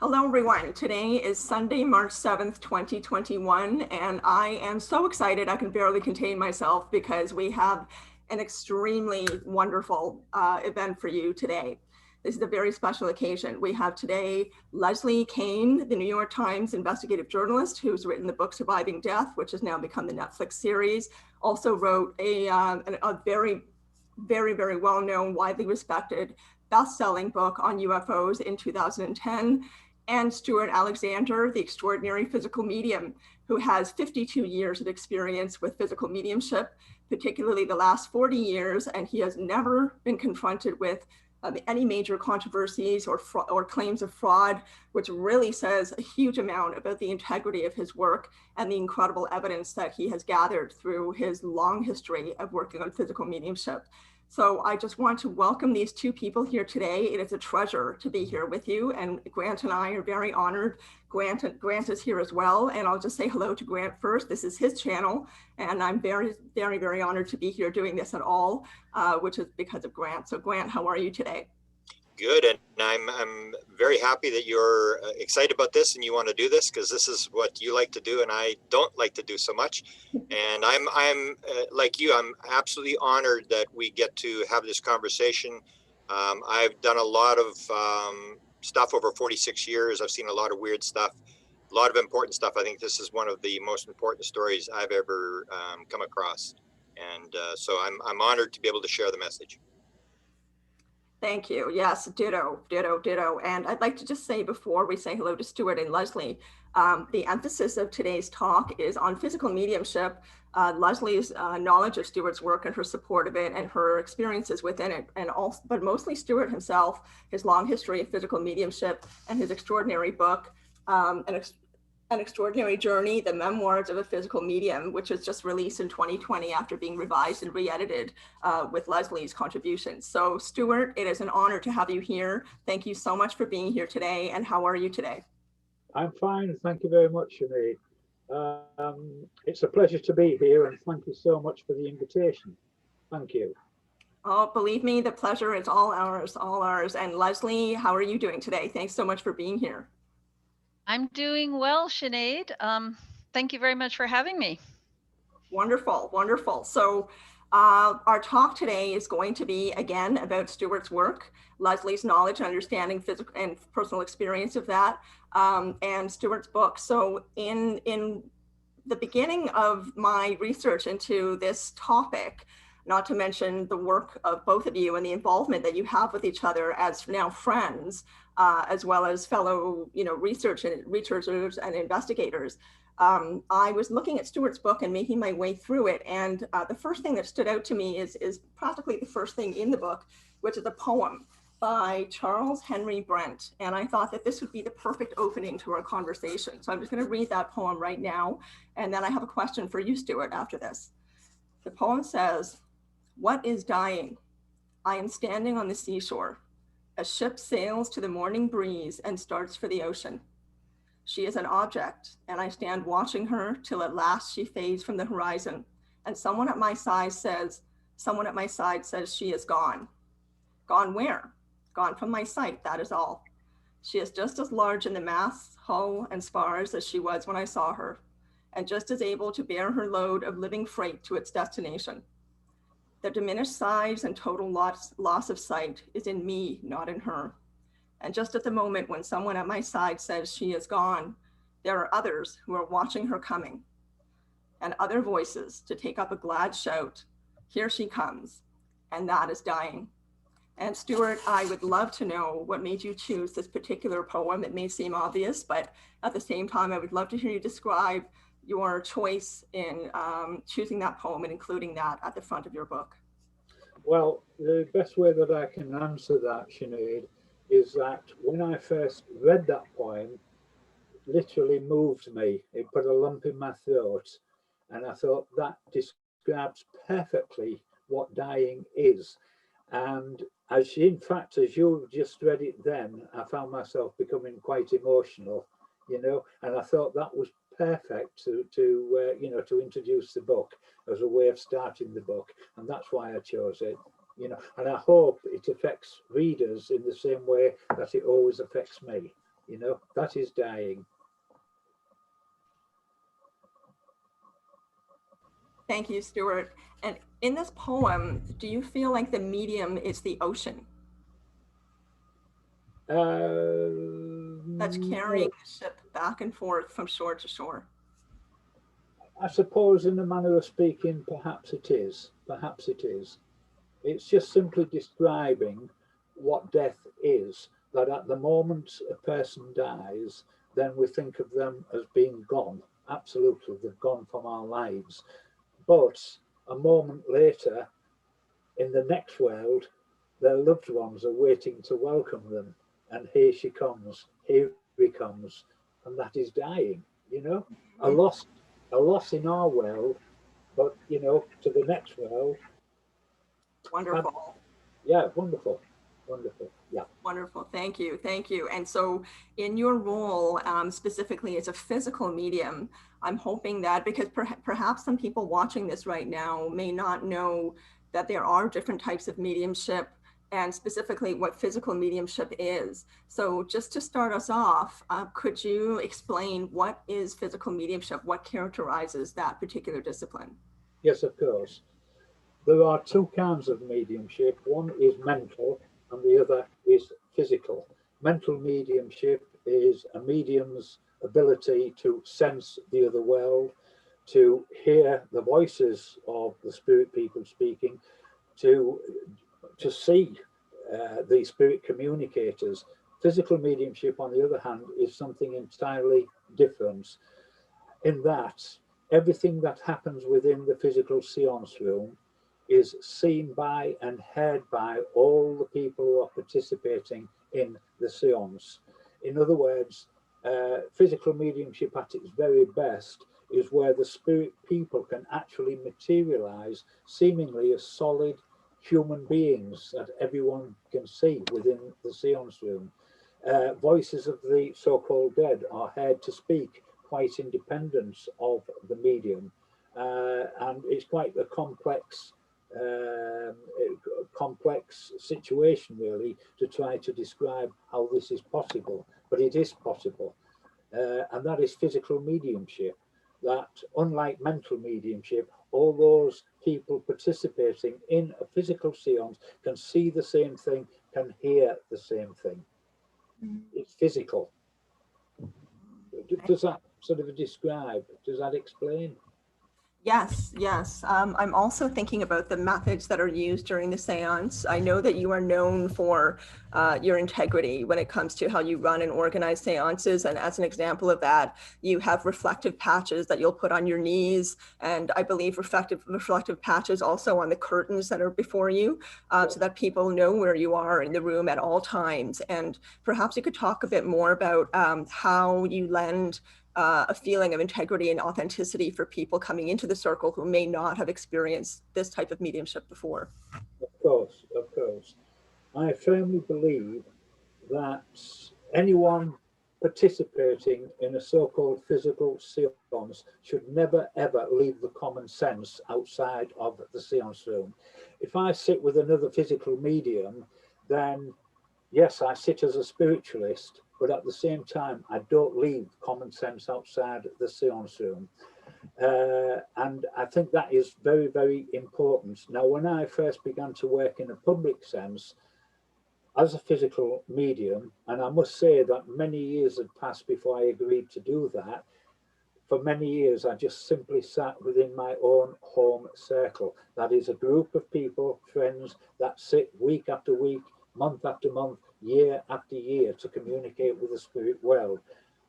Hello, everyone. Today is Sunday, March 7th, 2021, and I am so excited I can barely contain myself because we have an extremely wonderful event for you today. This is a very special occasion. We have today Leslie Kean, the New York Times investigative journalist who's written the book Surviving Death, which has now become the Netflix series, also wrote a very, very, very well-known, widely respected best-selling book on UFOs in 2010, and Stewart Alexander, the extraordinary physical medium, who has 52 years of experience with physical mediumship, particularly the last 40 years, and he has never been confronted with any major controversies or claims of fraud, which really says a huge amount about the integrity of his work and the incredible evidence that he has gathered through his long history of working on physical mediumship. So I just want to welcome these two people here today. It is a treasure to be here with you, and Grant and I are very honored. Grant is here as well, and I'll just say hello to Grant first. This is his channel, and I'm very, very, very honored to be here doing this at all, which is because of Grant. So Grant, how are you today? Good, and I'm very happy that you're excited about this and you want to do this, because this is what you like to do and I don't like to do so much. And I'm like you, I'm absolutely honored that we get to have this conversation. I've done a lot of stuff over 46 years. I've seen a lot of weird stuff, a lot of important stuff. I think this is one of the most important stories I've ever come across, and so I'm honored to be able to share the message. Thank you. Yes, ditto, ditto, ditto. And I'd like to just say before we say hello to Stewart and Leslie, the emphasis of today's talk is on physical mediumship, Leslie's knowledge of Stewart's work and her support of it and her experiences within it, and also, but mostly Stewart himself, his long history of physical mediumship and his extraordinary book, An Extraordinary Journey, the Memoirs of a Physical Medium, which was just released in 2020 after being revised and re-edited with Leslie's contributions. So Stewart, it is an honor to have you here. Thank you so much for being here today. And how are you today? I'm fine. Thank you very much, Sinead. It's a pleasure to be here, and thank you so much for the invitation. Thank you. Oh, believe me, the pleasure is all ours, all ours. And Leslie, how are you doing today? Thanks so much for being here. I'm doing well, Sinead. Thank you very much for having me. Wonderful, wonderful. So our talk today is going to be, again, about Stewart's work, Leslie's knowledge and understanding physical and personal experience of that, and Stewart's book. So in the beginning of my research into this topic, not to mention the work of both of you and the involvement that you have with each other as now friends, as well as fellow, researchers and investigators. I was looking at Stewart's book and making my way through it. And the first thing that stood out to me is practically the first thing in the book, which is a poem by Charles Henry Brent. And I thought that this would be the perfect opening to our conversation. So I'm just going to read that poem right now. And then I have a question for you, Stewart, after this. The poem says, "What is dying? I am standing on the seashore. A ship sails to the morning breeze and starts for the ocean. She is an object, and I stand watching her till at last she fades from the horizon, and someone at my side says she is gone. Gone where? Gone from my sight, that is all. She is just as large in the masts, hull, and spars as she was when I saw her, and just as able to bear her load of living freight to its destination. The diminished size and total loss of sight is in me, not in her. And just at the moment when someone at my side says she is gone, there are others who are watching her coming, and other voices to take up a glad shout, here she comes, and that is dying." And Stewart, I would love to know what made you choose this particular poem. It may seem obvious, but at the same time, I would love to hear you describe your choice in choosing that poem and including that at the front of your book. Well, the best way that I can answer that, Sinead, is that when I first read that poem, it literally moved me. It put a lump in my throat. And I thought that describes perfectly what dying is. And as you just read it then, I found myself becoming quite emotional, and I thought that was perfect to introduce the book as a way of starting the book, and that's why I chose it. And I hope it affects readers in the same way that it always affects me. You know, that is dying. Thank you, Stewart. And in this poem, do you feel like the medium is the ocean that's carrying No, the ship back and forth from shore to shore? I suppose in a manner of speaking, perhaps it is. Perhaps it is. It's just simply describing what death is, that at the moment a person dies, then we think of them as being gone. Absolutely, they've gone from our lives. But a moment later, in the next world, their loved ones are waiting to welcome them. And here she comes, here he comes, and that is dying, you know? A Mhm. loss, a loss in our world, but you know, to the next world. Wonderful. Yeah, wonderful, wonderful. Yeah. Wonderful. Thank you. Thank you. And so, in your role, specifically as a physical medium, I'm hoping that because perhaps some people watching this right now may not know that there are different types of mediumship and specifically what physical mediumship is. So, just to start us off, could you explain what is physical mediumship? What characterizes that particular discipline? Yes, of course. There are two kinds of mediumship. One is mental and the other is physical. Mental mediumship is a medium's ability to sense the other world, to hear the voices of the spirit people speaking, to see the spirit communicators. Physical mediumship, on the other hand, is something entirely different in that everything that happens within the physical seance room is seen by and heard by all the people who are participating in the seance. In other words, physical mediumship at its very best is where the spirit people can actually materialize seemingly as solid human beings that everyone can see within the seance room. Voices of the so-called dead are heard to speak quite independent of the medium, and it's quite a um, complex situation really to try to describe how this is possible, but it is possible, and that is physical mediumship. That unlike mental mediumship, all those people participating in a physical seance can see the same thing, can hear the same thing. It's physical. Does that sort of describe, does that explain? Yes, yes. I'm also thinking about the methods that are used during the seance. I know that you are known for your integrity when it comes to how you run and organize seances. And as an example of that, you have reflective patches that you'll put on your knees. And I believe reflective patches also on the curtains that are before you, so that people know where you are in the room at all times. And perhaps you could talk a bit more about how you lend a feeling of integrity and authenticity for people coming into the circle who may not have experienced this type of mediumship before. Of course, of course. I firmly believe that anyone participating in a so-called physical seance should never ever leave the common sense outside of the seance room. If I sit with another physical medium, then yes, I sit as a spiritualist, but at the same time, I don't leave common sense outside the seance room. And I think that is very, very important. Now, when I first began to work in a public sense as a physical medium, and I must say that many years had passed before I agreed to do that, for many years, I just simply sat within my own home circle. That is a group of people, friends, that sit week after week, month after month, year after year to communicate with the spirit world.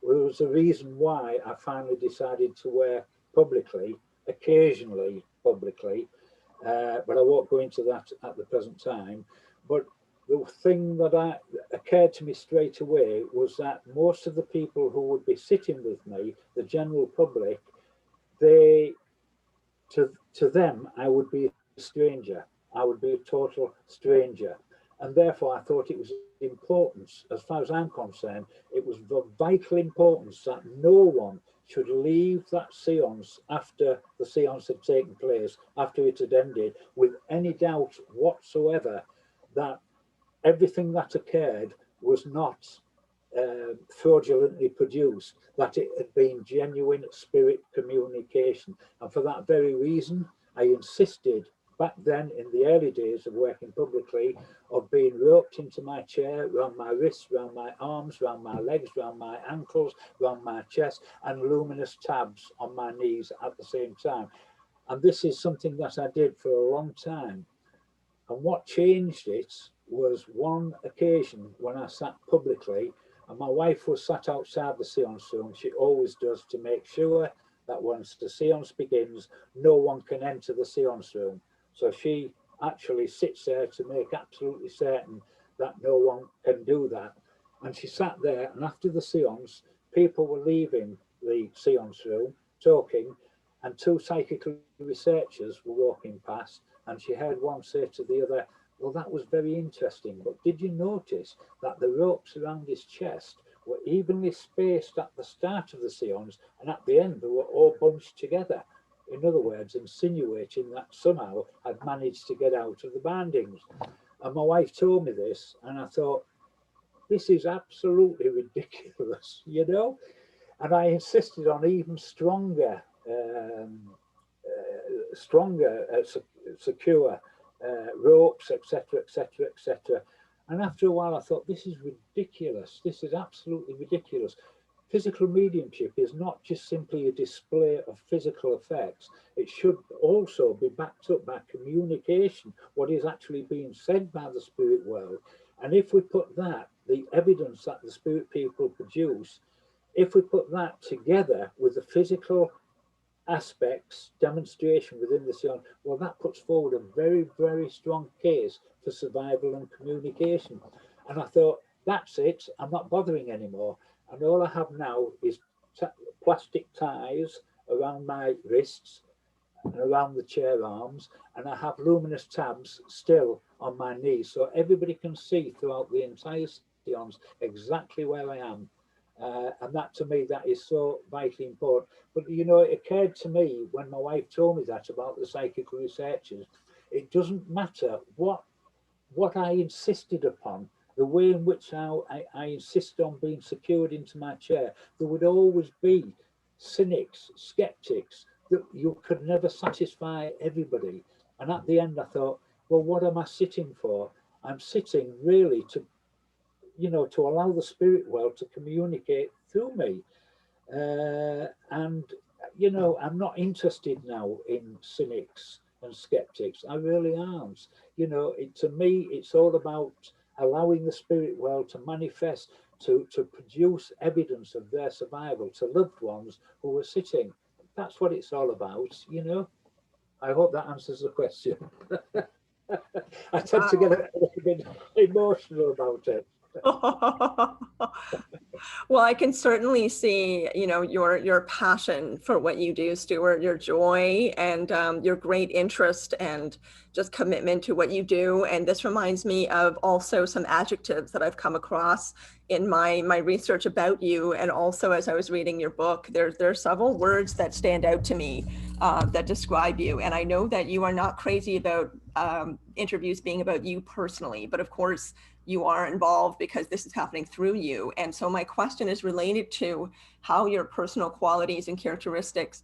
Well, there was a reason why I finally decided to work publicly, occasionally publicly, but I won't go into that at the present time. But the thing that occurred to me straight away was that most of the people who would be sitting with me, the general public, they to them I would be a stranger. I would be a total stranger. And therefore I thought it was important, as far as I'm concerned, it was of vital importance that no one should leave that seance after the seance had taken place, after it had ended, with any doubt whatsoever that everything that occurred was not fraudulently produced, that it had been genuine spirit communication. And for that very reason, I insisted back then in the early days of working publicly of being roped into my chair, round my wrists, round my arms, round my legs, round my ankles, round my chest, and luminous tabs on my knees at the same time. And this is something that I did for a long time. And what changed it was one occasion when I sat publicly, and my wife was sat outside the séance room. She always does, to make sure that once the séance begins, no one can enter the séance room. So she actually sits there to make absolutely certain that no one can do that. And she sat there, and after the séance, people were leaving the séance room talking, and two psychical researchers were walking past, and she heard one say to the other, well, that was very interesting, but did you notice that the ropes around his chest were evenly spaced at the start of the séance, and at the end they were all bunched together? In other words, insinuating that somehow I'd managed to get out of the bindings. And my wife told me this, and I thought, this is absolutely ridiculous, you know? And I insisted on even stronger, secure ropes, etc., etc., etc. And after a while, I thought, this is ridiculous. This is absolutely ridiculous. Physical mediumship is not just simply a display of physical effects. It should also be backed up by communication, what is actually being said by the spirit world. And if we put that, the evidence that the spirit people produce, if we put that together with the physical aspects, demonstration within the séance, well, that puts forward a very, very strong case for survival and communication. And I thought, that's it, I'm not bothering anymore. And all I have now is plastic ties around my wrists and around the chair arms, and I have luminous tabs still on my knees, so everybody can see throughout the entire séance exactly where I am. And that, to me, that is so vitally important. But, you know, it occurred to me when my wife told me that about the psychical researchers, it doesn't matter what I insisted upon, the way in which I insist on being secured into my chair, there would always be cynics, skeptics, that you could never satisfy everybody. And at the end, I thought, well, what am I sitting for? I'm sitting really to, you know, to allow the spirit world to communicate through me. And, you know, I'm not interested now in cynics and skeptics. I really aren't. You know, to me, it's all about allowing the spirit world to manifest, to produce evidence of their survival to loved ones who were sitting. That's what it's all about, you know. I hope that answers the question. I tend to get a little bit emotional about it. Well, I can certainly see, you know, your passion for what you do, Stewart, your joy and your great interest and just commitment to what you do. And this reminds me of also some adjectives that I've come across in my research about you. And also as I was reading your book, there are several words that stand out to me that describe you. And I know that you are not crazy about interviews being about you personally, but of course, you are involved because this is happening through you. And so my question is related to how your personal qualities and characteristics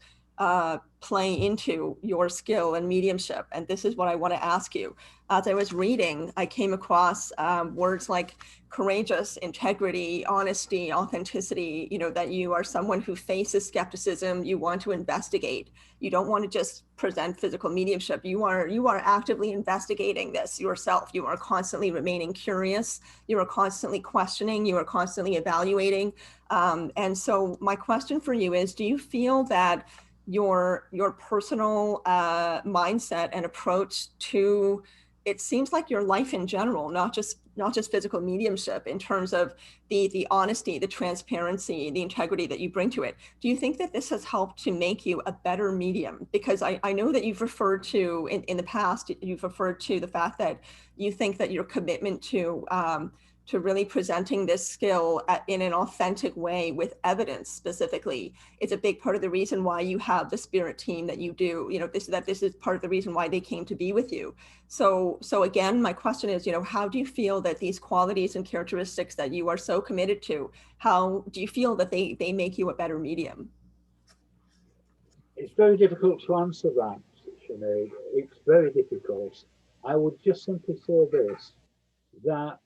play into your skill and mediumship. And this is what I want to ask you. As I was reading, I came across words like courageous, integrity, honesty, authenticity, you know, that you are someone who faces skepticism, you want to investigate. You don't want to just present physical mediumship. You are actively investigating this yourself. You are constantly remaining curious. You are constantly questioning. You are constantly evaluating. And so my question for you is, do you feel that your personal mindset and approach to, it seems like your life in general, not just physical mediumship, in terms of the honesty, the transparency, the integrity that you bring to it. Do you think that this has helped to make you a better medium? Because I know that you've referred to, in the past, you've referred to the fact that you think that your commitment to to really presenting this skill in an authentic way with evidence specifically. It's a big part of the reason why you have the spirit team that you do, you know, this is part of the reason why they came to be with you. So again, my question is, you know, how do you feel that these qualities and characteristics that you are so committed to, how do you feel that they make you a better medium? It's very difficult to answer that, Sinead. It's very difficult. I would just simply say this, that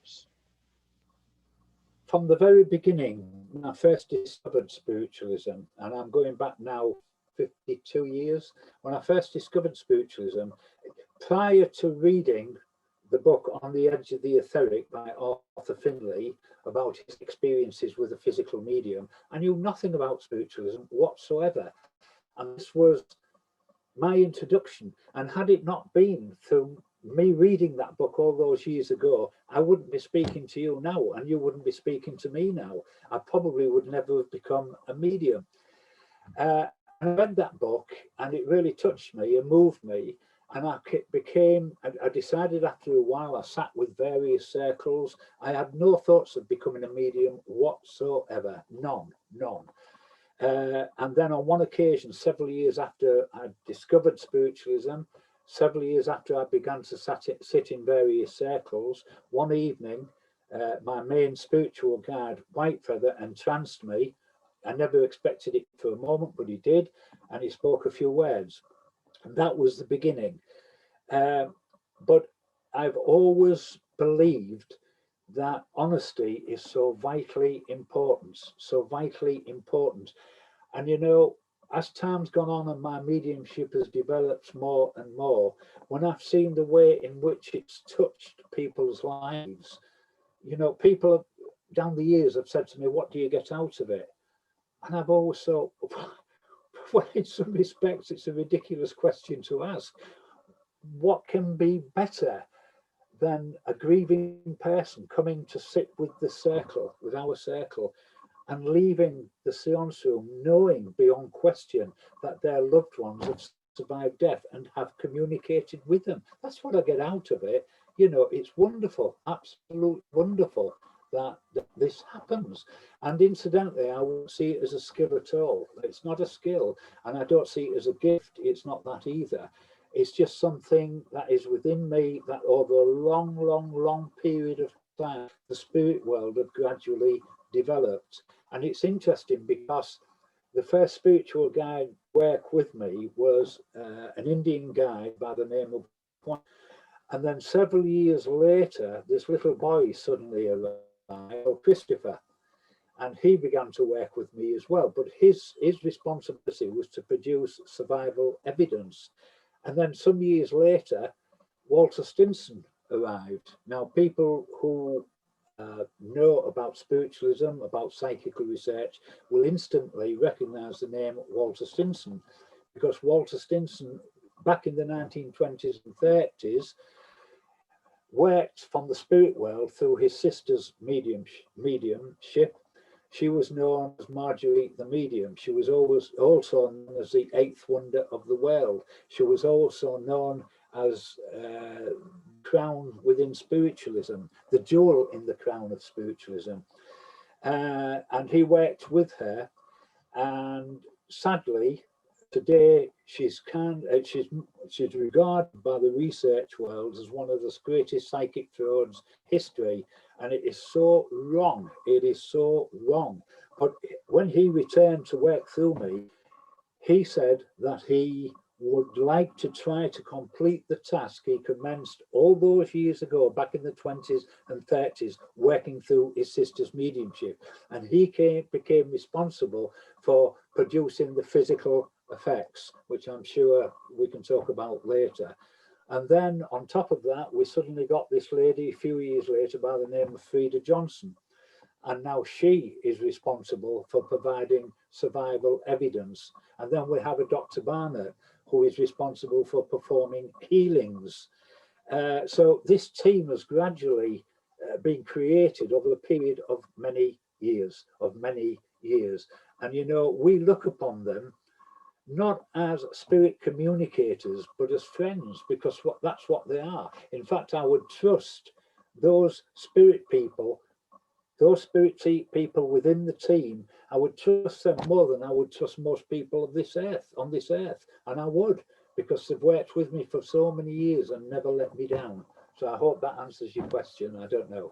from the very beginning, when I first discovered spiritualism, and I'm going back now 52 years, when I first discovered spiritualism, prior to reading the book On the Edge of the Etheric by Arthur Findlay about his experiences with a physical medium, I knew nothing about spiritualism whatsoever. And this was my introduction. And had it not been through me reading that book all those years ago, I wouldn't be speaking to you now, and you wouldn't be speaking to me now. I probably would never have become a medium. I read that book and it really touched me and moved me. And I decided after a while, I sat with various circles. I had no thoughts of becoming a medium whatsoever, none. And then on one occasion, several years after I discovered spiritualism, several years after I began to sit in various circles, one evening, my main spiritual guide, Whitefeather, entranced me. I never expected it for a moment, but he did, and he spoke a few words. And that was the beginning. But I've always believed that honesty is so vitally important, And, you know, as time's gone on and my mediumship has developed more and more, when I've seen the way in which it's touched people's lives, you know, people down the years have said to me, what do you get out of it? And I've always thought, well, in some respects, it's a ridiculous question to ask. What can be better than a grieving person coming to sit with our circle, and leaving the séance room knowing beyond question that their loved ones have survived death and have communicated with them? That's what I get out of it. You know, it's wonderful, absolutely wonderful that this happens. And incidentally, I won't see it as a skill at all. It's not a skill, and I don't see it as a gift. It's not that either. It's just something that is within me, that over a long period of time, the spirit world have gradually developed. And it's interesting because the first spiritual guide work with me was an Indian guide by the name of Kean. And then several years later, this little boy suddenly arrived, Christopher, and he began to work with me as well. But his responsibility was to produce survival evidence. And then some years later, Walter Stinson arrived. Now, people who know about spiritualism, about psychical research, will instantly recognize the name Walter Stinson, because Walter Stinson, back in the 1920s and 30s, worked from the spirit world through his sister's mediumship. She was known as Marjorie the Medium. She was also known as the eighth wonder of the world. She was also known as crown within spiritualism, the jewel in the crown of spiritualism. And he worked with her. And sadly, today she's regarded by the research world as one of the greatest psychic frauds history. And it is so wrong. It is so wrong. But when he returned to work through me, he said that he would like to try to complete the task he commenced all those years ago, back in the 20s and 30s, working through his sister's mediumship. And he became responsible for producing the physical effects, which I'm sure we can talk about later. And then on top of that, we suddenly got this lady a few years later by the name of Frida Johnson. And now she is responsible for providing survival evidence. And then we have a Dr. Barnett, who is responsible for performing healings. So this team has gradually been created over a period of many years. And, you know, we look upon them not as spirit communicators, but as friends, because that's what they are. In fact, I would trust those spirit people those spirit people within the team, I would trust them more than I would trust most people of this earth, on this earth. And I would, because they've worked with me for so many years and never let me down. So I hope that answers your question. I don't know.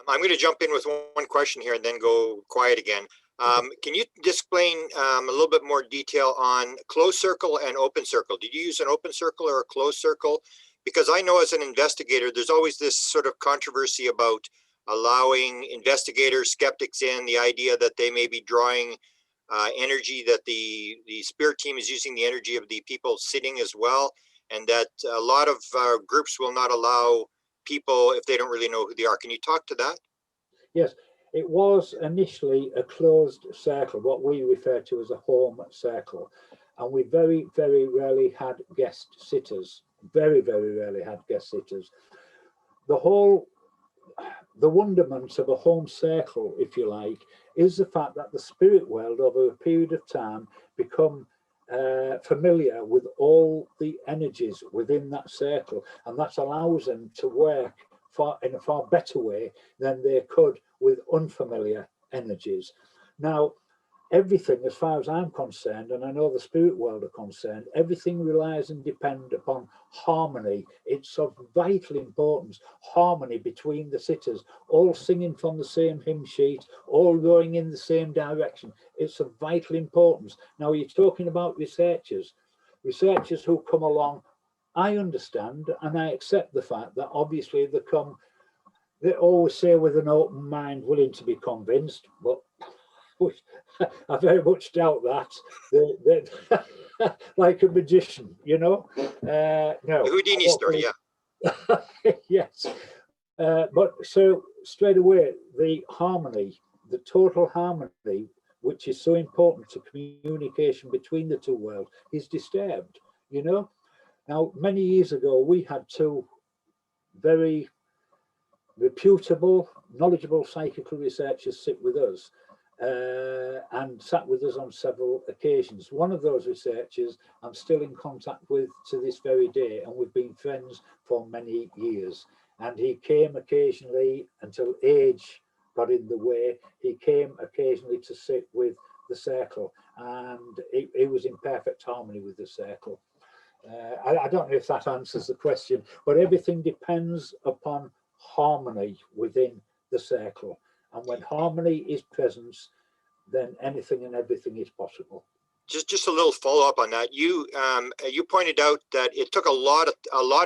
I'm going to jump in with one question here and then go quiet again. Can you explain a little bit more detail on closed circle and open circle? Did you use an open circle or a closed circle? Because I know as an investigator, there's always this sort of controversy about allowing investigators, skeptics in, the idea that they may be drawing energy, that the spirit team is using the energy of the people sitting as well, and that a lot of groups will not allow people if they don't really know who they are. Can you talk to that? Yes, it was initially a closed circle, what we refer to as a home circle. And we very, very rarely had guest sitters, very, very rarely had guest sitters. The wonderment of a home circle, if you like, is the fact that the spirit world over a period of time become familiar with all the energies within that circle, and that allows them to work in a far better way than they could with unfamiliar energies. Now, everything, as far as I'm concerned, and I know the spirit world are concerned, everything relies and depends upon harmony. It's of vital importance, harmony between the sitters, all singing from the same hymn sheet, all going in the same direction. It's of vital importance. Now, you're talking about researchers who come along. I understand and I accept the fact that obviously they always say with an open mind, willing to be convinced, but I very much doubt that. Like a magician, you know. No, Houdini story, yeah. Yes, but so straight away, the harmony, the total harmony, which is so important to communication between the two worlds, is disturbed. You know. Now, many years ago, we had two very reputable, knowledgeable psychical researchers sit with us. And sat with us on several occasions. One of those researchers I'm still in contact with to this very day, and we've been friends for many years. And he came occasionally, until age got in the way, he came occasionally to sit with the circle, and it was in perfect harmony with the circle. I don't know if that answers the question, but everything depends upon harmony within the circle. And when harmony is present, then anything and everything is possible. Just a little follow up on that. You pointed out that it took a lot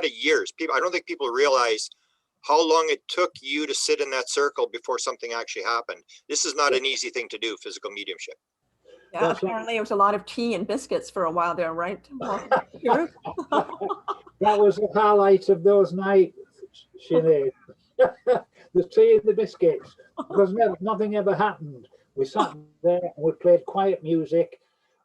of years. I don't think people realize how long it took you to sit in that circle before something actually happened. This is not an easy thing to do, physical mediumship. Yeah, apparently it was a lot of tea and biscuits for a while there, right? That was the highlight of those nights, Sinead. The tea and the biscuits, because nothing ever happened. We sat there and we played quiet music,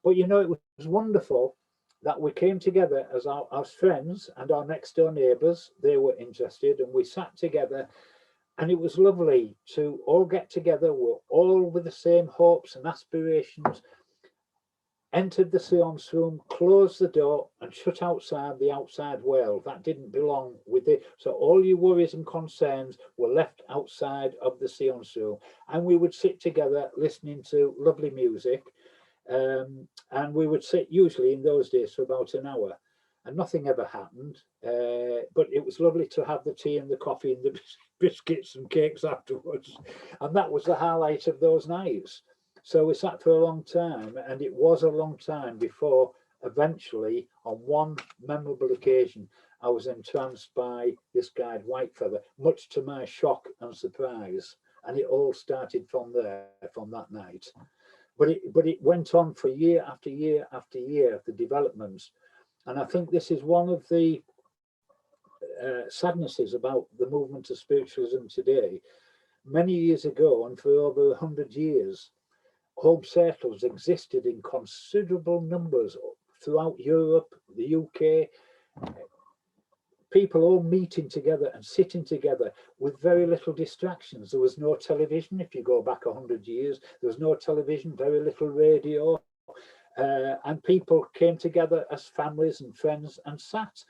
but you know, it was wonderful that we came together as our friends and our next door neighbours. They were interested, and we sat together, and it was lovely to all get together. We're all with the same hopes and aspirations. Entered the séance room, closed the door, and shut outside the outside world. That didn't belong with it. So all your worries and concerns were left outside of the séance room. And we would sit together listening to lovely music. And we would sit usually in those days for about an hour. And nothing ever happened. But it was lovely to have the tea and the coffee and the biscuits and cakes afterwards. And that was the highlight of those nights. So we sat for a long time, and it was a long time before eventually, on one memorable occasion, I was entranced by this guide Whitefeather, much to my shock and surprise. And it all started from there, from that night. But it went on for year after year after year, the developments. And I think this is one of the sadnesses about the movement of spiritualism today. Many years ago, and for over 100 years, home circles existed in considerable numbers throughout Europe, the UK, people all meeting together and sitting together with very little distractions. There was no television. If you go back 100 years, there was no television, very little radio, and people came together as families and friends and sat.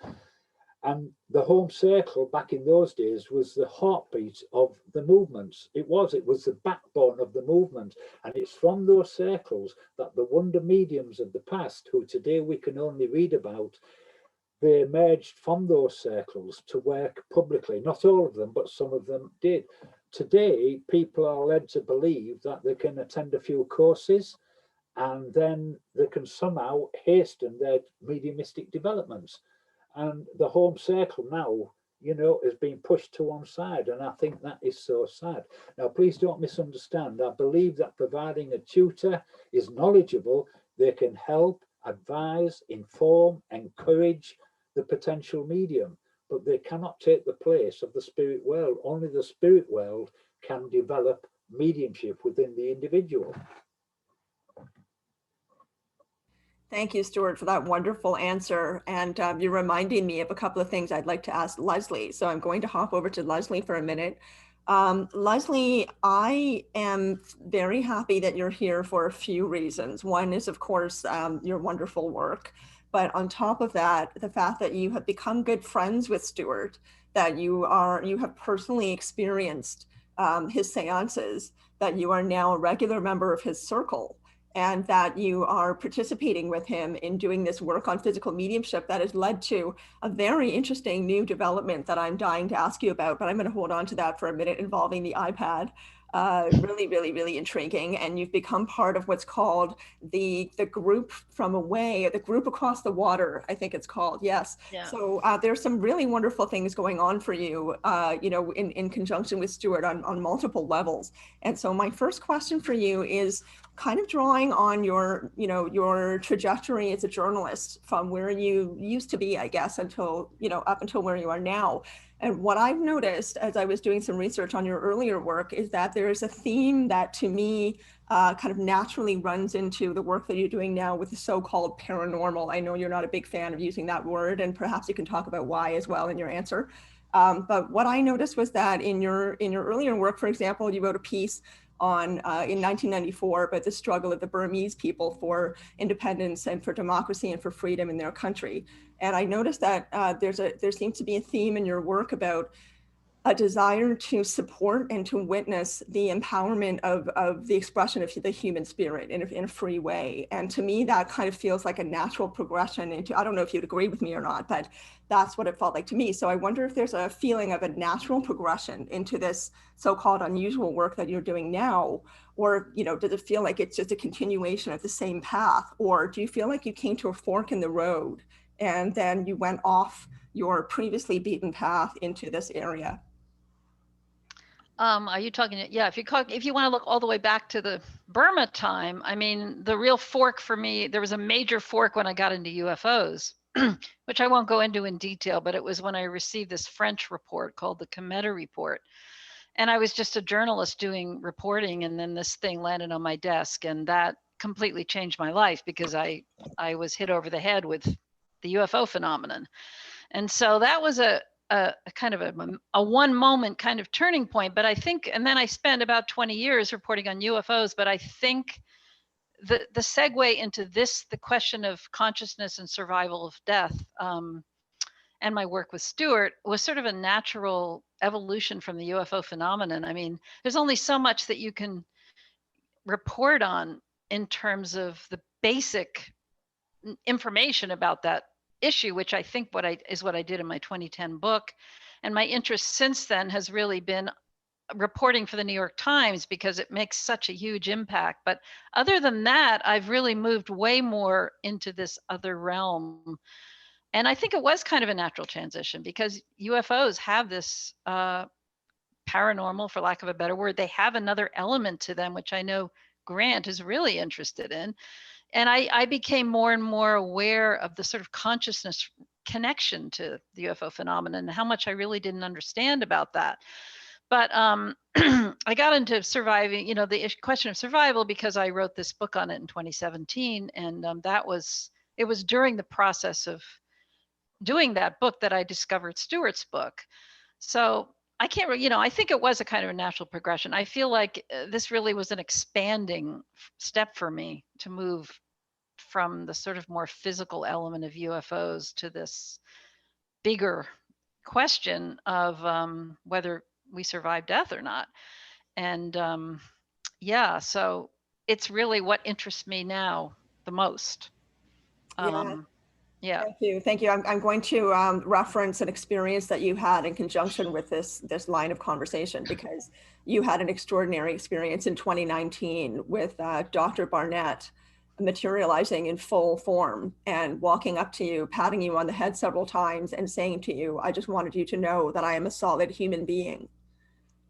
And the home circle back in those days was the heartbeat of the movements. It was the backbone of the movement. And it's from those circles that the wonder mediums of the past, who today we can only read about, they emerged from those circles to work publicly. Not all of them, but some of them did. Today, people are led to believe that they can attend a few courses and then they can somehow hasten their mediumistic developments. And the home circle now, you know, is being pushed to one side. And I think that is so sad. Now, please don't misunderstand. I believe that providing a tutor is knowledgeable, they can help, advise, inform, encourage the potential medium, but they cannot take the place of the spirit world. Only the spirit world can develop mediumship within the individual. Thank you, Stewart, for that wonderful answer. And you're reminding me of a couple of things I'd like to ask Leslie. So I'm going to hop over to Leslie for a minute. Leslie, I am very happy that you're here for a few reasons. One is, of course, your wonderful work. But on top of that, the fact that you have become good friends with Stewart, that you have personally experienced his seances, that you are now a regular member of his circle, and that you are participating with him in doing this work on physical mediumship that has led to a very interesting new development that I'm dying to ask you about, but I'm going to hold on to that for a minute, involving the iPad. Really, really, really intriguing. And you've become part of what's called the group from away, or the group across the water, I think it's called. Yes. Yeah. So there's some really wonderful things going on for you, you know, in conjunction with Stewart on multiple levels. And so my first question for you is kind of drawing on your, you know, your trajectory as a journalist from where you used to be, I guess, until, you know, up until where you are now. And what I've noticed as I was doing some research on your earlier work is that there is a theme that, to me, kind of naturally runs into the work that you're doing now with the so-called paranormal. I know you're not a big fan of using that word, and perhaps you can talk about why as well in your answer. But what I noticed was that in your earlier work, for example, you wrote a piece on in 1994 about the struggle of the Burmese people for independence and for democracy and for freedom in their country. And I noticed that there seems to be a theme in your work about a desire to support and to witness the empowerment of the expression of the human spirit in a free way. And to me, that kind of feels like a natural progression into, I don't know if you'd agree with me or not, but that's what it felt like to me. So I wonder if there's a feeling of a natural progression into this so-called unusual work that you're doing now, or, you know, does it feel like it's just a continuation of the same path? Or do you feel like you came to a fork in the road and then you went off your previously beaten path into this area? Are you talking? Yeah, if you want to look all the way back to the Burma time, I mean, the real fork for me, there was a major fork when I got into UFOs, which I won't go into in detail, but it was when I received this French report called the Cometa Report. And I was just a journalist doing reporting, and then this thing landed on my desk, and that completely changed my life because I was hit over the head with the UFO phenomenon. And so that was a kind of a one moment kind of turning point. But I think, and then I spent about 20 years reporting on UFOs, but I think the segue into this, the question of consciousness and survival of death, and my work with Stewart was sort of a natural evolution from the UFO phenomenon. I mean, there's only so much that you can report on in terms of the basic information about that issue, which I think what I did in my 2010 book. And my interest since then has really been reporting for the New York Times because it makes such a huge impact. But other than that, I've really moved way more into this other realm. And I think it was kind of a natural transition because UFOs have this paranormal, for lack of a better word, they have another element to them, which I know Grant is really interested in. And I became more and more aware of the sort of consciousness connection to the UFO phenomenon and how much I really didn't understand about that. But I got into surviving, you know, the question of survival because I wrote this book on it in 2017. And it was during the process of doing that book that I discovered Stewart's book. So I can't, you know, I think it was a kind of a natural progression. I feel like this really was an expanding step for me to move from the sort of more physical element of UFOs to this bigger question of whether we survive death or not. And yeah, so it's really what interests me now the most. Yeah. Yeah. Thank you. Thank you. I'm going to reference an experience that you had in conjunction with this line of conversation, because you had an extraordinary experience in 2019 with Dr. Barnett materializing in full form and walking up to you, patting you on the head several times and saying to you, "I just wanted you to know that I am a solid human being."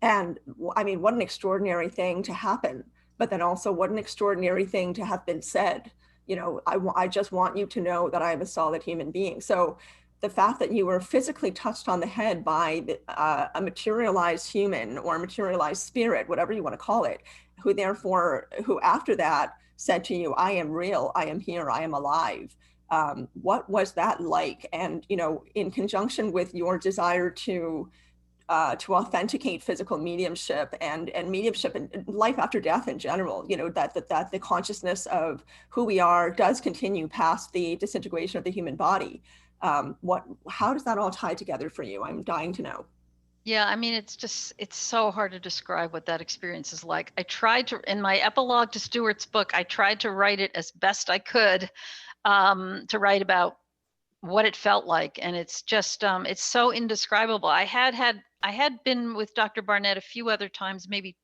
And I mean, what an extraordinary thing to happen, but then also what an extraordinary thing to have been said. You know, I just want you to know that I am a solid human being. So the fact that you were physically touched on the head by a materialized human or a materialized spirit, whatever you want to call it, who after that said to you, "I am real, I am here, I am alive." What was that like? And, you know, in conjunction with your desire to authenticate physical mediumship and mediumship and life after death in general, you know, that the consciousness of who we are does continue past the disintegration of the human body. How does that all tie together for you? I'm dying to know. Yeah, I mean, it's so hard to describe what that experience is like. I tried to, in my epilogue to Stewart's book, I tried to write it as best I could, to write about what it felt like. And it's just, it's so indescribable. I had been with Dr. Barnett a few other times, maybe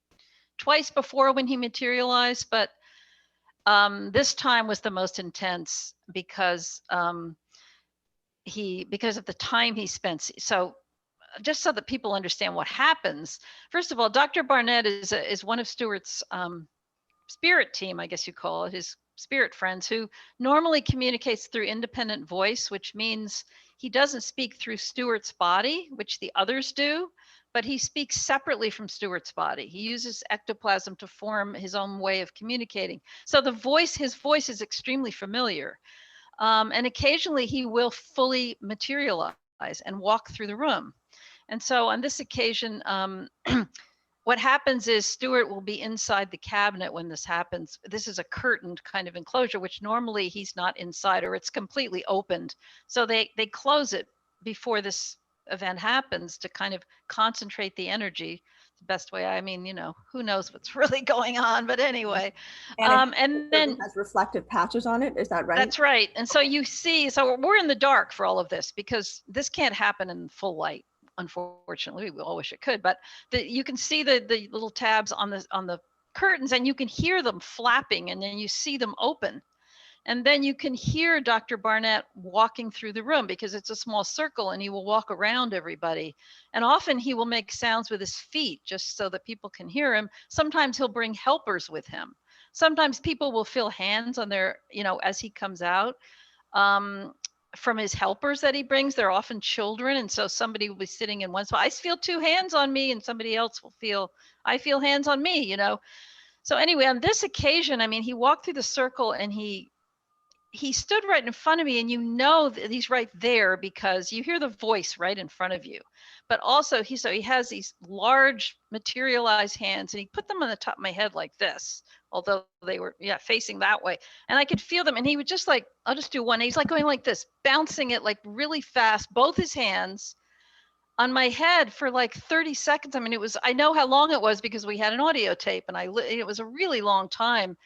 twice before when he materialized, but this time was the most intense because because of the time he spent. So just so that people understand what happens, first of all, Dr. Barnett is one of Stewart's spirit team, I guess you call it, his spirit friends, who normally communicates through independent voice, which means he doesn't speak through Stewart's body, which the others do, but he speaks separately from Stewart's body. He uses ectoplasm to form his own way of communicating. So his voice is extremely familiar. And occasionally he will fully materialize and walk through the room. And so on this occasion, what happens is Stewart will be inside the cabinet when this happens. This is a curtained kind of enclosure, which normally he's not inside, or it's completely opened. So they close it before this event happens to kind of concentrate the energy the best way. I mean, you know, who knows what's really going on, but anyway. And then it has reflective patches on it. Is that right? That's right. And so you see, so we're in the dark for all of this because this can't happen in full light. Unfortunately, we all wish it could, but you can see the little tabs on the curtains, and you can hear them flapping, and then you see them open. And then you can hear Dr. Barnett walking through the room because it's a small circle, and he will walk around everybody. And often he will make sounds with his feet just so that people can hear him. Sometimes he'll bring helpers with him. Sometimes people will feel hands on their, you know, as he comes out. From his helpers that he brings, they're often children. And so somebody will be sitting in one spot. I feel two hands on me, and somebody else will feel, I feel hands on me, you know? So anyway, on this occasion, I mean, he walked through the circle and he stood right in front of me, and you know that he's right there because you hear the voice right in front of you. But also he has these large materialized hands, and he put them on the top of my head like this, although they were facing that way, and I could feel them. And he would just like, I'll just do one. He's like going like this, bouncing it like really fast, both his hands on my head for like 30 seconds. I mean, I know how long it was because we had an audio tape, and it was a really long time.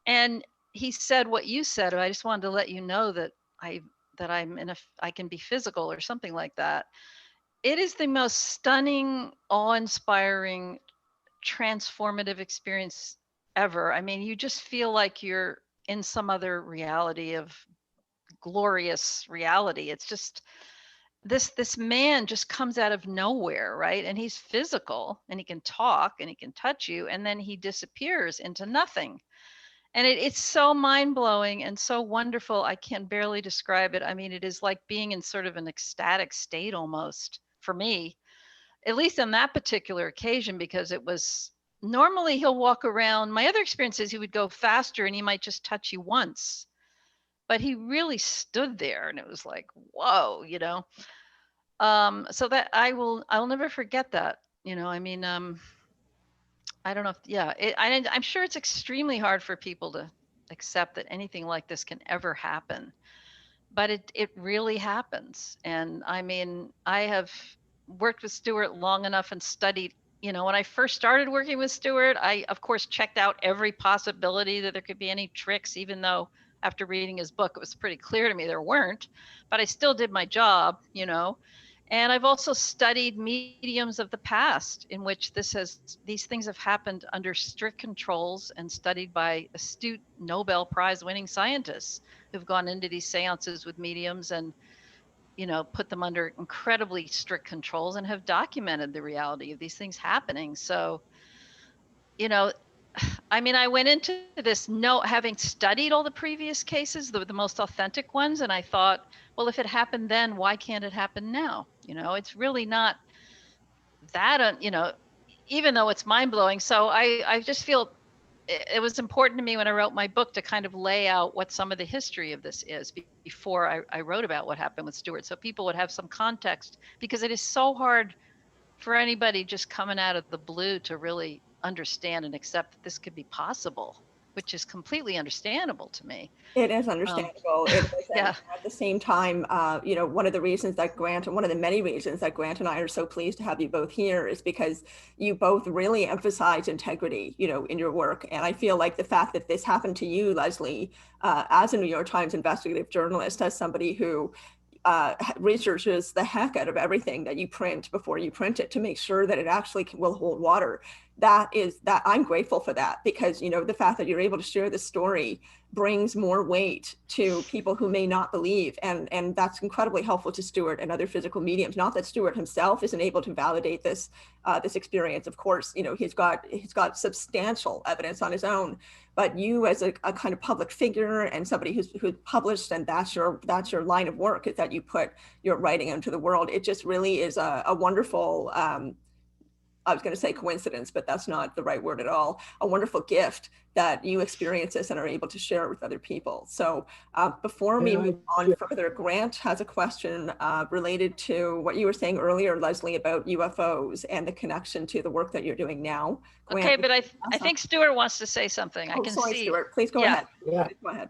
And he said what you said. I just wanted to let you know that I can be physical or something like that. It is the most stunning, awe-inspiring, transformative experience ever. I mean, you just feel like you're in some other reality of glorious reality. It's just this man just comes out of nowhere, right? And he's physical, and he can talk, and he can touch you, and then he disappears into nothing. And it's so mind-blowing and so wonderful. I can barely describe it. I mean, it is like being in sort of an ecstatic state almost for me, at least on that particular occasion, because it was normally he'll walk around. My other experience is he would go faster and he might just touch you once, but he really stood there, and it was like, whoa, you know? So that I'll never forget that, you know, I mean, I don't know if, I'm sure it's extremely hard for people to accept that anything like this can ever happen. but it really happens. And I mean, I have worked with Stewart long enough and studied, when I first started working with Stewart, I of course checked out every possibility that there could be any tricks, even though after reading his book, it was pretty clear to me there weren't, but I still did my job. And I've also studied mediums of the past in which these things have happened under strict controls and studied by astute Nobel Prize winning scientists who've gone into these seances with mediums and, put them under incredibly strict controls and have documented the reality of these things happening. So, you know, I mean, I went into this having studied all the previous cases, the most authentic ones, and I thought, well, if it happened then, why can't it happen now? It's really not that, even though it's mind blowing. So I just feel it was important to me when I wrote my book to kind of lay out what some of the history of this is before I wrote about what happened with Stewart, so people would have some context, because it is so hard for anybody just coming out of the blue to really understand and accept that this could be possible, which is completely understandable to me. It is understandable. It is, and Yeah. at the same time, one of the reasons that Grant, and one of the many reasons that Grant and I are so pleased to have you both here is because you both really emphasize integrity, in your work. And I feel like the fact that this happened to you, Leslie, as a New York Times investigative journalist, as somebody who researches the heck out of everything that you print before you print it to make sure that it actually will hold water. That I'm grateful for that, because the fact that you're able to share this story brings more weight to people who may not believe, and that's incredibly helpful to Stewart and other physical mediums. Not that Stewart himself isn't able to validate this experience. Of course, he's got substantial evidence on his own, but you as a kind of public figure and somebody who's published, and that's your line of work, is that you put your writing into the world. It just really is a wonderful, I was going to say coincidence, but that's not the right word at all. A wonderful gift that you experience this and are able to share it with other people. So before we move on further, Grant has a question related to what you were saying earlier, Leslie, about UFOs and the connection to the work that you're doing now. Grant, okay, but I think Stewart wants to say something. I can sorry, see. Stewart, please go ahead. Yeah. Please go ahead.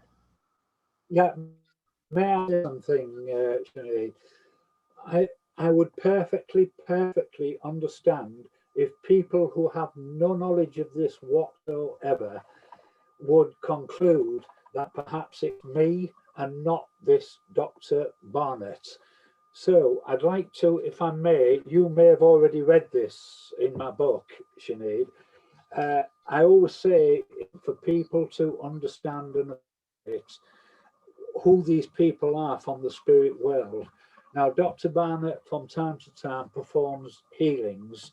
Yeah, may I say something, Sinead? I would perfectly understand if people who have no knowledge of this whatsoever would conclude that perhaps it's me and not this Dr. Barnett. So I'd like to, if I may, you may have already read this in my book, Sinead. I always say, for people to understand and who these people are from the spirit world. Now, Dr. Barnett from time to time performs healings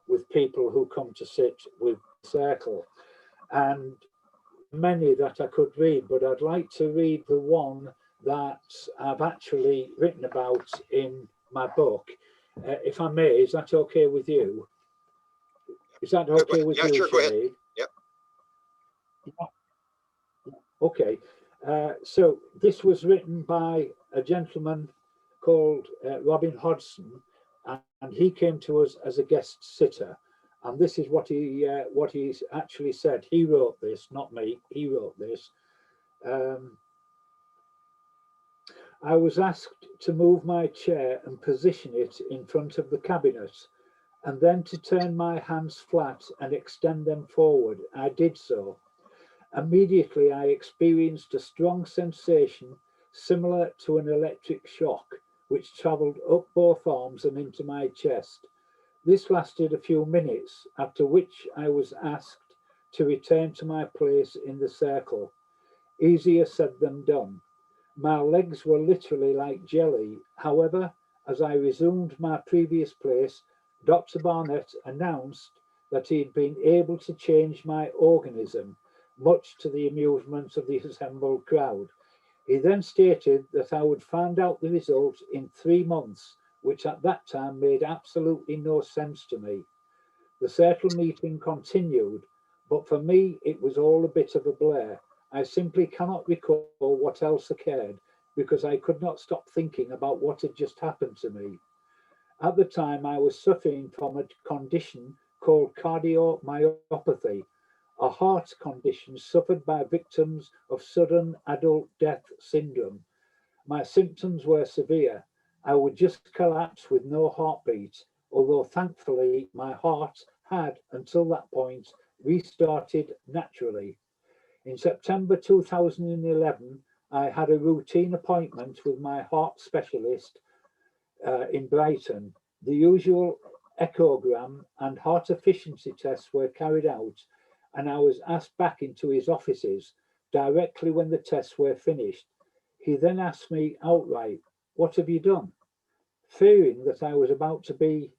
with people who come to sit with the circle, and many that I could read, but I'd like to read the one that I've actually written about in my book. If I may, is that okay with you? Is that okay with you, sure, go ahead. Yep. Okay. So this was written by a gentleman called Robin Hodgson, and he came to us as a guest sitter. And this is what he actually said. He wrote this, not me. He wrote this. I was asked to move my chair and position it in front of the cabinet, and then to turn my hands flat and extend them forward. I did so. Immediately, I experienced a strong sensation similar to an electric shock, which travelled up both arms and into my chest. This lasted a few minutes, after which I was asked to return to my place in the circle. Easier said than done. My legs were literally like jelly. However, as I resumed my previous place, Dr. Barnett announced that he'd been able to change my organism, much to the amusement of the assembled crowd. He then stated that I would find out the result in 3 months, which at that time made absolutely no sense to me. The circle meeting continued, but for me it was all a bit of a blur. I simply cannot recall what else occurred, because I could not stop thinking about what had just happened to me. At the time, I was suffering from a condition called cardiomyopathy, a heart condition suffered by victims of sudden adult death syndrome. My symptoms were severe. I would just collapse with no heartbeat, although thankfully my heart had, until that point, restarted naturally. In September 2011, I had a routine appointment with my heart specialist in Brighton. The usual echogram and heart efficiency tests were carried out, and I was asked back into his offices directly when the tests were finished. He then asked me outright, "What have you done?" Fearing that I was about to be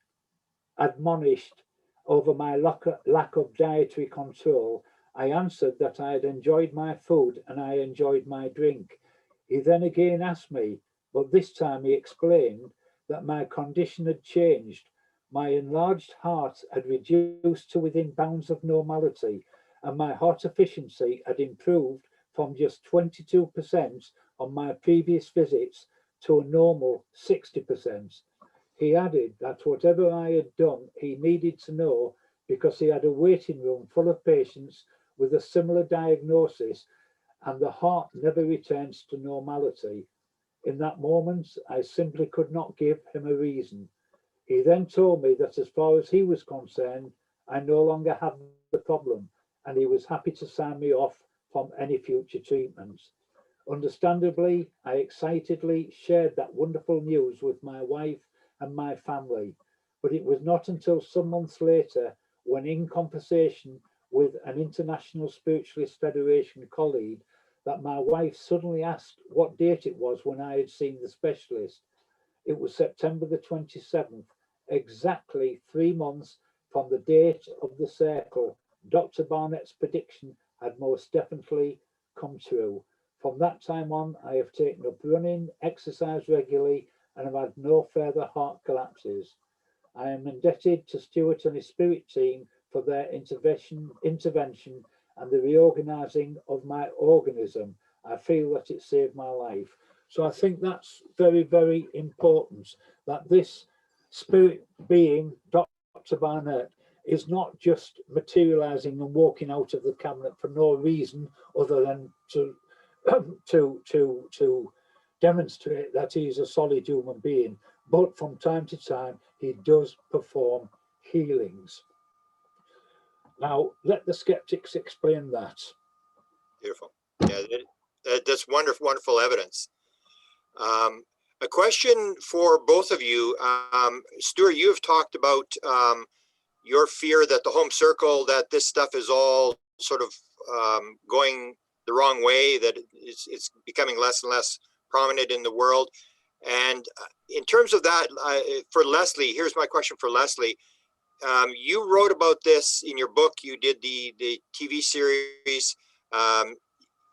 admonished over my lack of dietary control, I answered that I had enjoyed my food and I enjoyed my drink. He then again asked me, but this time he explained that my condition had changed. My enlarged heart had reduced to within bounds of normality, and my heart efficiency had improved from just 22% on my previous visits to a normal 60%. He added that whatever I had done, he needed to know because he had a waiting room full of patients with a similar diagnosis, and the heart never returns to normality. In that moment, I simply could not give him a reason. He then told me that as far as he was concerned, I no longer had the problem, and he was happy to sign me off from any future treatments. Understandably, I excitedly shared that wonderful news with my wife and my family, but it was not until some months later, when in conversation with an International Spiritualist Federation colleague, that my wife suddenly asked what date it was when I had seen the specialist. It was September the 27th, exactly 3 months from the date of the circle. Dr. Barnett's prediction had most definitely come true. From that time on, I have taken up running, exercise regularly, and have had no further heart collapses. I am indebted to Stewart and his spirit team for their intervention and the reorganizing of my organism. I feel that it saved my life. So I think that's very, very important, that this spirit being, Dr. Barnett, is not just materializing and walking out of the cabinet for no reason other than to demonstrate that he's a solid human being, but from time to time he does perform healings. Now, let the skeptics explain that. Beautiful. Yeah, that's wonderful, wonderful evidence. A question for both of you. Stewart, you have talked about your fear that the home circle, that this stuff is all sort of going the wrong way, that it's becoming less and less prominent in the world. And in terms of that, for Leslie, here's my question for Leslie. You wrote about this in your book. You did the TV series.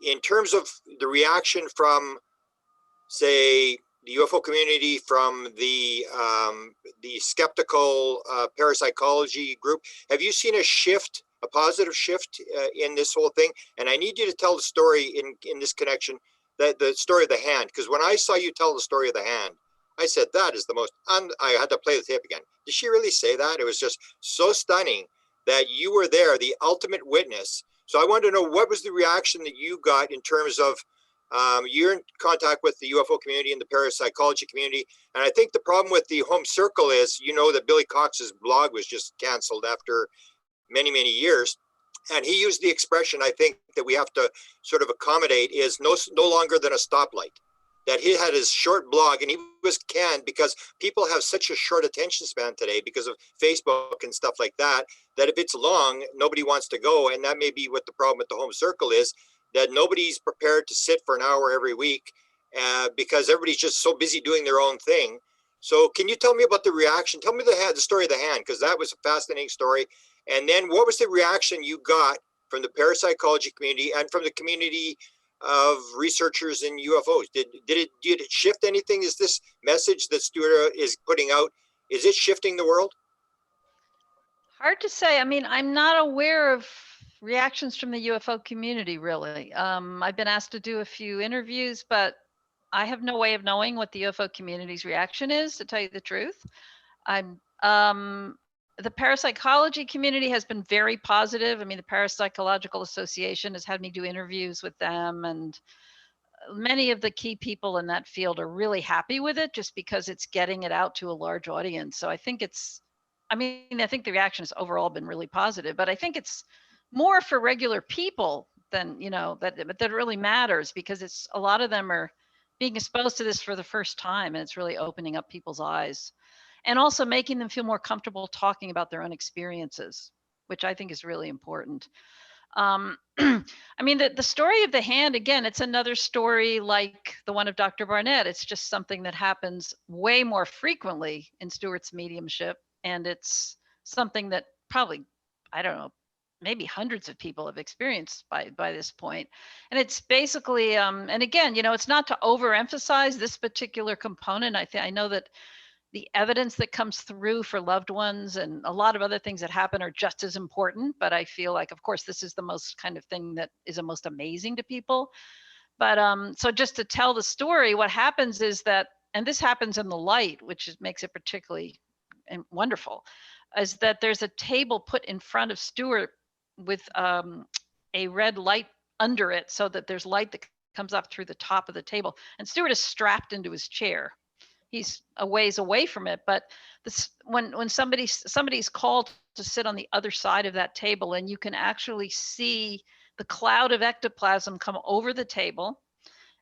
In terms of the reaction from, say, the UFO community, from the skeptical parapsychology group, have you seen a shift, a positive shift in this whole thing? And I need you to tell the story in this connection, the story of the hand, because when I saw you tell the story of the hand, I said, that is the most, I had to play the tape again. Did she really say that? It was just so stunning that you were there, the ultimate witness. So I wanted to know, what was the reaction that you got in terms of, you're in contact with the UFO community and the parapsychology community. And I think the problem with the home circle is, you know, that Billy Cox's blog was just canceled after many, many years. And he used the expression, I think, that we have to sort of accommodate is no longer than a stoplight. That he had his short blog, and he was canned because people have such a short attention span today because of Facebook and stuff like that, that if it's long, nobody wants to go. And that may be what the problem with the home circle is, that nobody's prepared to sit for an hour every week because everybody's just so busy doing their own thing. So can you tell me about the reaction? Tell me the story of the hand, because that was a fascinating story. And then what was the reaction you got from the parapsychology community and from the community of researchers in UFOs? Did it shift anything? Is this message that Stewart is putting out, is it shifting the world? Hard to say. I mean, I'm not aware of reactions from the UFO community, really. I've been asked to do a few interviews, but I have no way of knowing what the UFO community's reaction is, to tell you the truth. The parapsychology community has been very positive. I mean, the Parapsychological Association has had me do interviews with them, and many of the key people in that field are really happy with it just because it's getting it out to a large audience. So I think I think the reaction has overall been really positive, but I think it's more for regular people than, that really matters, because a lot of them are being exposed to this for the first time, and it's really opening up people's eyes and also making them feel more comfortable talking about their own experiences, which I think is really important. The story of the hand, again, it's another story like the one of Dr. Barnett. It's just something that happens way more frequently in Stewart's mediumship. And it's something that probably, I don't know, maybe hundreds of people have experienced by this point. And it's basically, and again, it's not to overemphasize this particular component. I know that the evidence that comes through for loved ones and a lot of other things that happen are just as important. But I feel like, of course, this is the most kind of thing that is the most amazing to people. But so just to tell the story, what happens is that, and this happens in the light, which makes it particularly wonderful, is that there's a table put in front of Stewart with a red light under it, so that there's light that comes up through the top of the table. And Stewart is strapped into his chair. He's a ways away from it, but when somebody's called to sit on the other side of that table, and you can actually see the cloud of ectoplasm come over the table,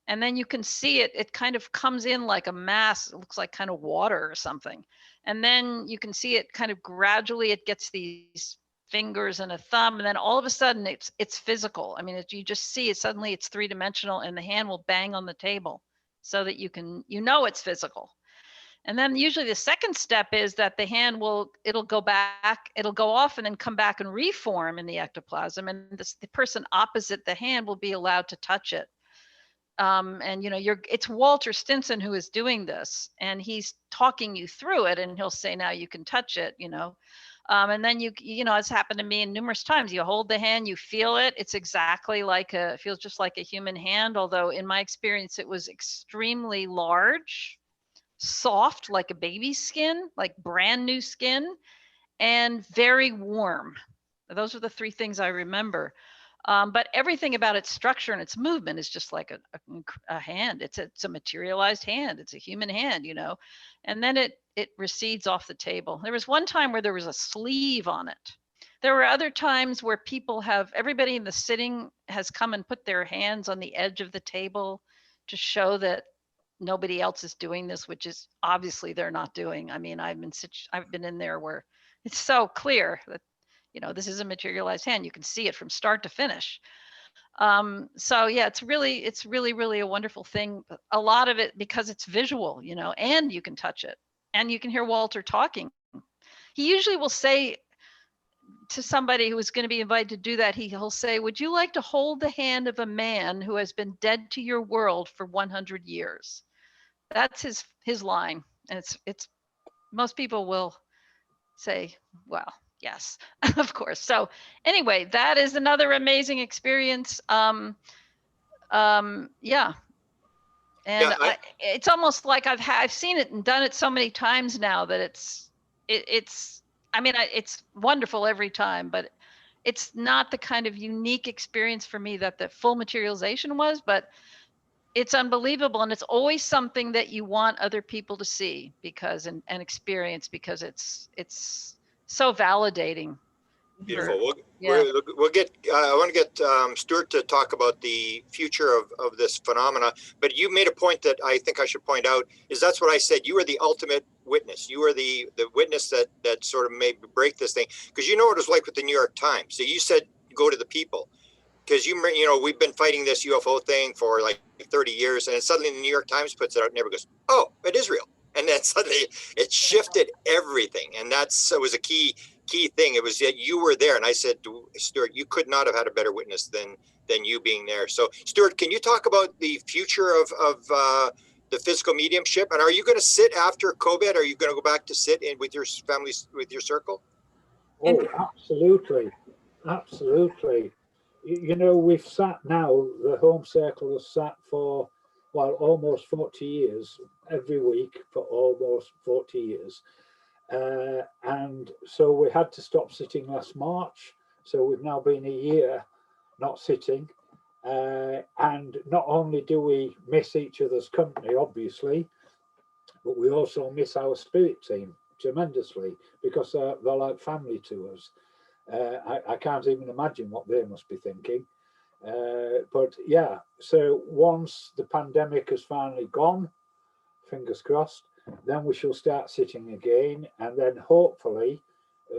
and then you can see it kind of comes in like a mass. It looks like kind of water or something, and then you can see it kind of gradually, it gets these fingers and a thumb, and then all of a sudden it's physical. You just see it, suddenly it's three-dimensional, and the hand will bang on the table so that it's physical. And then usually the second step is that the hand it'll go off and then come back and reform in the ectoplasm. And the person opposite the hand will be allowed to touch it. It's Walter Stinson who is doing this, and he's talking you through it, and he'll say, now you can touch it, and then it's happened to me numerous times. You hold the hand, you feel it. It's exactly it feels just like a human hand. Although in my experience, it was extremely large, soft, like a baby's skin, like brand new skin, and very warm. Those are the three things I remember. But everything about its structure and its movement is just like a hand. It's a materialized hand. It's a human hand, and then it recedes off the table. There was one time where there was a sleeve on it. There were other times where everybody in the sitting has come and put their hands on the edge of the table to show that nobody else is doing this, which is obviously they're not doing. I've been in there where it's so clear that, this is a materialized hand. You can see it from start to finish. So yeah, it's really, really a wonderful thing. A lot of it because it's visual, and you can touch it, and you can hear Walter talking. He usually will say to somebody who is going to be invited to do that, he'll say, would you like to hold the hand of a man who has been dead to your world for 100 years? That's his line. And it's most people will say, well, yes, of course. So anyway, that is another amazing experience. Yeah. And it's almost like I've seen it and done it so many times now that it's wonderful every time, but it's not the kind of unique experience for me that the full materialization was, but it's unbelievable. And it's always something that you want other people to see and experience, because it's so validating. Beautiful. We'll get. I want to get Stewart to talk about the future of this phenomena. But you made a point that I think I should point out. Is that's what I said. You are the ultimate witness. You are the witness that sort of made break this thing. Because you know what it was like with the New York Times. So you said go to the people. Because we've been fighting this UFO thing for like 30 years, and suddenly the New York Times puts it out, and everyone goes, "Oh, it is real." And then suddenly it shifted everything, and it was a key thing. It was that you were there, and I said, Stewart, you could not have had a better witness than you being there. So, Stewart, can you talk about the future of the physical mediumship? And are you going to sit after COVID? Are you going to go back to sit in with your family, with your circle? Oh, absolutely, absolutely. We've sat now. The home circle has sat for almost 40 years, every week for almost 40 years. And so we had to stop sitting last March. So we've now been a year not sitting. And not only do we miss each other's company, obviously, but we also miss our spirit team tremendously, because they're like family to us. I can't even imagine what they must be thinking. But yeah, so once the pandemic has finally gone, fingers crossed, then we shall start sitting again, and then hopefully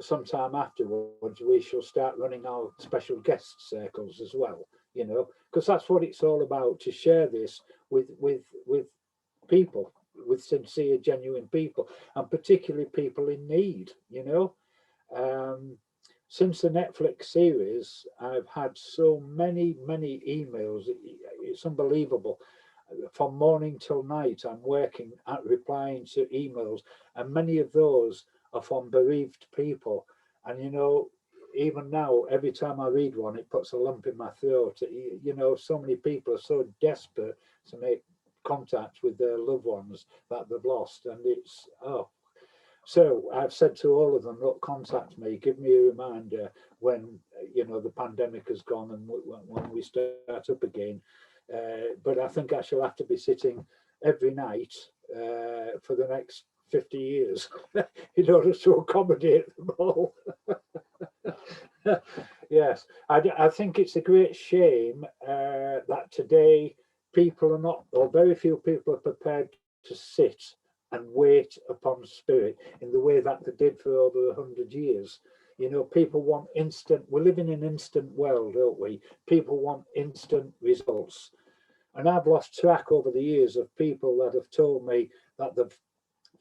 sometime afterwards we shall start running our special guest circles as well, you know, because that's what it's all about, to share this with people, with sincere, genuine people, and particularly people in need, you know. Since the Netflix series, I've had so many emails. It's unbelievable. From morning till night, I'm working at replying to emails, and many of those are from bereaved people. And you know, even now, every time I read one, it puts a lump in my throat. You know, so many people are so desperate to make contact with their loved ones that they've lost, and it's so I've said to all of them, look, contact me, give me a reminder when, you know, the pandemic has gone and when we start up again. But I think I shall have to be sitting every night for the next 50 years in order to accommodate them all. Yes, I think it's a great shame that today people are not, or very few people are prepared to sit and wait upon spirit in the way that they did for over 100 years. You know, people want instant, we live in an instant world, don't we? People want instant results. And I've lost track over the years of people that have told me that they've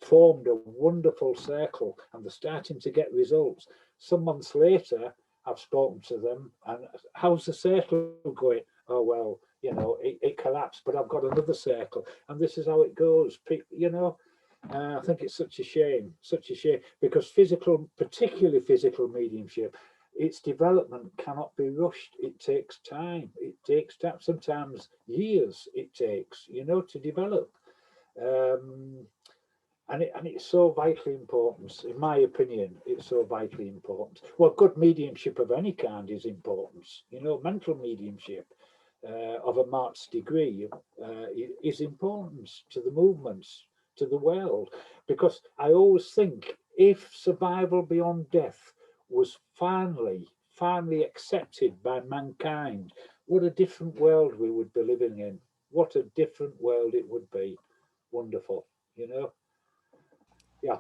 formed a wonderful circle and they're starting to get results. Some months later, I've spoken to them, and how's the circle going? Oh, well, you know, it collapsed, but I've got another circle, and this is how it goes. You know, I think it's such a shame, because physical, particularly physical mediumship, its development cannot be rushed. It takes time. It takes time, sometimes years it takes, you know, to develop. And it's so vitally important, in my opinion. It's so vitally important. Well, good mediumship of any kind is important. You know, mental mediumship of a marked degree is important to the movements, to the world, because I always think if survival beyond death was finally accepted by mankind, what a different world we would be living in. What a different world it would be. Wonderful, you know. Yeah.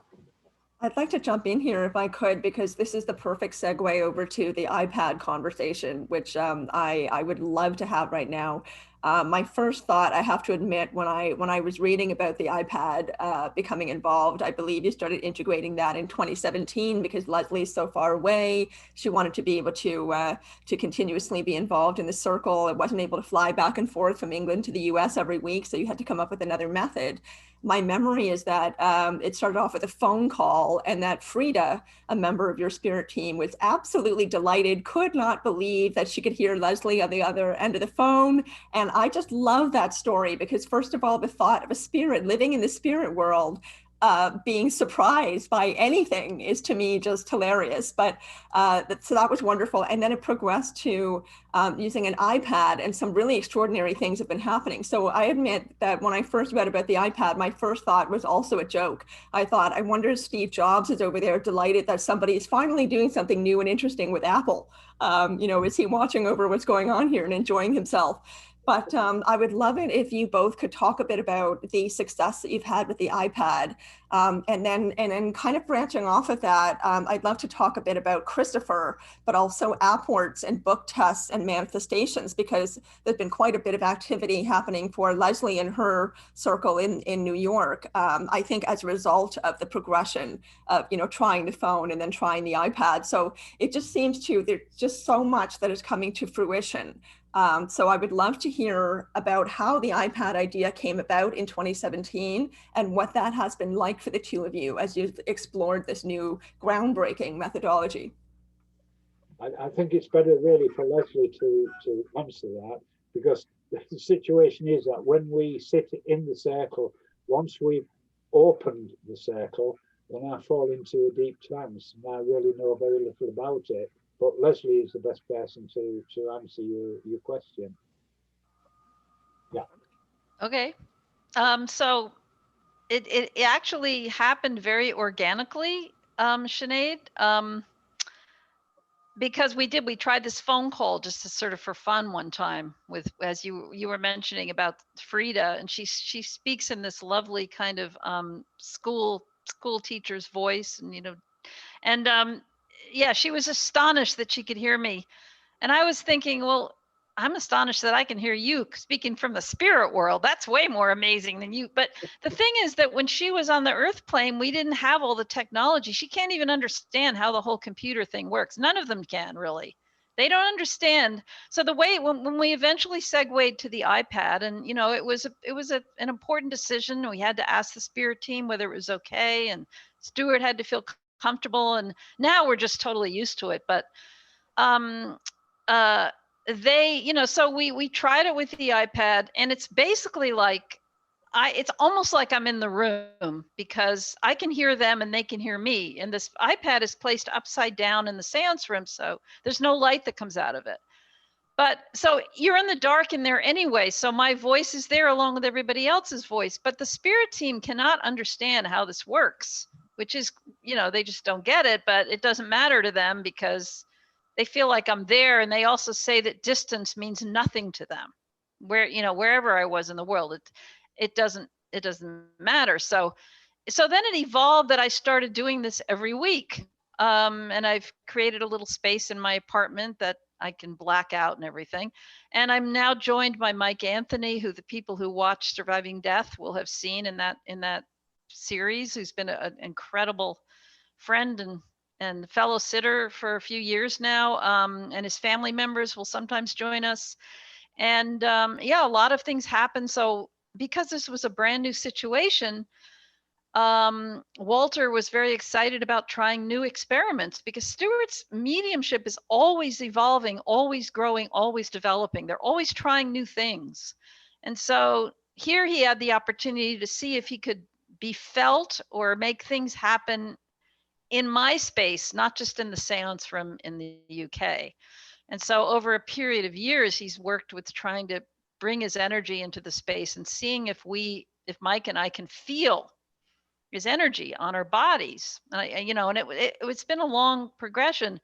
I'd like to jump in here if I could, because this is the perfect segue over to the iPad conversation, which I would love to have right now. My first thought, I have to admit, when I was reading about the iPad becoming involved, I believe you started integrating that in 2017 because Leslie's so far away. She wanted to be able to continuously be involved in the circle. It wasn't able to fly back and forth from England to the US every week, so you had to come up with another method. My memory is that it started off with a phone call, and that Frida, a member of your spirit team, was absolutely delighted, could not believe that she could hear Leslie on the other end of the phone. And I just love that story because, first of all, the thought of a spirit living in the spirit world being surprised by anything is, to me, just hilarious. But so that was wonderful. And then it progressed to using an iPad, and some really extraordinary things have been happening. So I admit that when I first read about the iPad, my first thought was also a joke. I thought, I wonder if Steve Jobs is over there delighted that somebody is finally doing something new and interesting with Apple. You know, is he watching over what's going on here and enjoying himself? But I would love it if you both could talk a bit about the success that you've had with the iPad. And then kind of branching off of that, I'd love to talk a bit about Christopher, but also Apports and book tests and manifestations, because there's been quite a bit of activity happening for Leslie and her circle in New York. I think as a result of the progression of, you know, trying the phone and then trying the iPad. So it just seems there's just so much that is coming to fruition. So I would love to hear about how the iPad idea came about in 2017 and what that has been like for the two of you as you've explored this new groundbreaking methodology. I think it's better really for Leslie to answer that, because the situation is that when we sit in the circle, once we've opened the circle, then I fall into a deep trance and I really know very little about it. But Leslie is the best person to answer your question. Yeah. Okay. So it actually happened very organically, Sinead. Because we tried this phone call just to sort of for fun one time with, as you were mentioning about Frida, and she speaks in this lovely kind of school teacher's voice, and and yeah, she was astonished that she could hear me. And I was thinking, well, I'm astonished that I can hear you speaking from the spirit world. That's way more amazing than you. But the thing is that when she was on the earth plane, we didn't have all the technology. She can't even understand how the whole computer thing works. None of them can really. They don't understand. So the way when we eventually segued to the iPad, and it was an important decision. We had to ask the spirit team whether it was okay, and Stewart had to feel comfortable. And now we're just totally used to it. But uh they so we tried it with the iPad, and it's basically like it's almost like I'm in the room, because I can hear them and they can hear me, and this iPad is placed upside down in the seance room, so there's no light that comes out of it. But so you're in the dark in there anyway, so my voice is there along with everybody else's voice, but the spirit team cannot understand how this works, which is, they just don't get it. But it doesn't matter to them because they feel like I'm there, and they also say that distance means nothing to them. Wherever I was in the world, it doesn't matter. So then it evolved that I started doing this every week, and I've created a little space in my apartment that I can black out and everything. And I'm now joined by Mike Anthony, who the people who watch Surviving Death will have seen in that series, who's been an incredible friend and fellow sitter for a few years now. And his family members will sometimes join us. And yeah, a lot of things happen. So because this was a brand new situation, Walter was very excited about trying new experiments, because Stewart's mediumship is always evolving, always growing, always developing. They're always trying new things. And so here he had the opportunity to see if he could be felt or make things happen in my space, not just in the seance room in the UK. And so over a period of years, he's worked with trying to bring his energy into the space and seeing if Mike and I can feel his energy on our bodies. And it's been a long progression.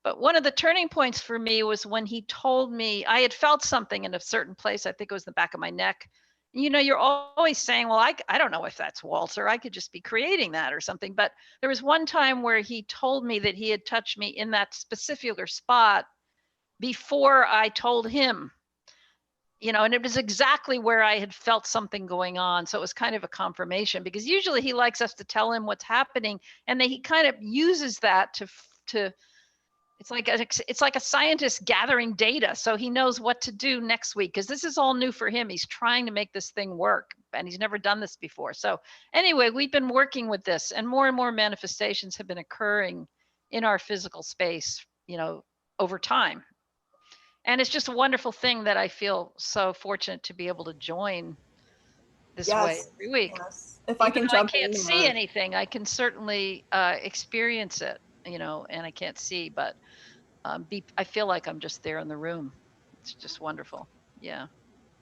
But one of the turning points for me was when he told me I had felt something in a certain place. I think it was the back of my neck. You're always saying, well, I don't know if that's Walter. I could just be creating that or something. But there was one time where he told me that he had touched me in that specific spot before I told him, and it was exactly where I had felt something going on. So it was kind of a confirmation, because usually he likes us to tell him what's happening, and then he kind of uses that to it's like a scientist gathering data, so he knows what to do next week, because this is all new for him. He's trying to make this thing work, and he's never done this before. So anyway, we've been working with this, and more manifestations have been occurring in our physical space, over time. And it's just a wonderful thing that I feel so fortunate to be able to join this way every week. Yes. If I can jump in, I can't see anything, I can certainly experience it, and I can't see, but I feel like I'm just there in the room. It's just wonderful. Yeah.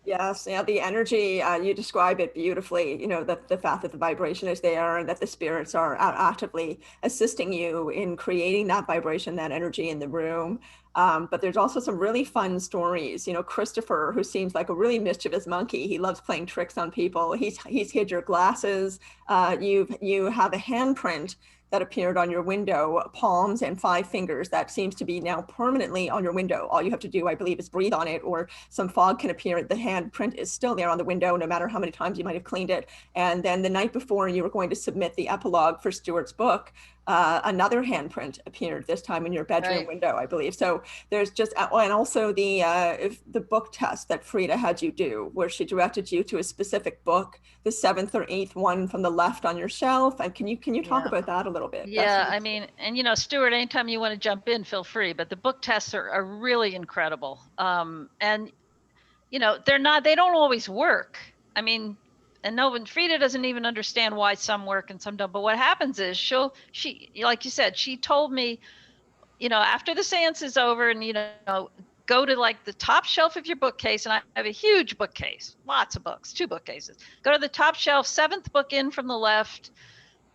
Yes, yeah, the energy, you describe it beautifully, the fact that the vibration is there and that the spirits are actively assisting you in creating that vibration, that energy in the room. But there's also some really fun stories. Christopher, who seems like a really mischievous monkey, he loves playing tricks on people. He's hid your glasses. You have a handprint that appeared on your window, palms and 5 fingers, that seems to be now permanently on your window. All you have to do, I believe, is breathe on it, or some fog can appear. The handprint is still there on the window, no matter how many times you might have cleaned it. And then the night before you were going to submit the epilogue for Stewart's book, another handprint appeared, this time in your bedroom window, I believe. So there's just, and also the book test that Frida had you do, where she directed you to a specific book, the 7th or 8th one from the left on your shelf. And can you talk about that a little bit? Yeah, I mean, and Stewart, anytime you want to jump in, feel free. But the book tests are really incredible. And they don't always work. I mean, and Frida doesn't even understand why some work and some don't. But what happens is she, like you said, she told me, after the seance is over, and go to like the top shelf of your bookcase, and I have a huge bookcase, lots of books, 2 bookcases. Go to the top shelf, 7th book in from the left,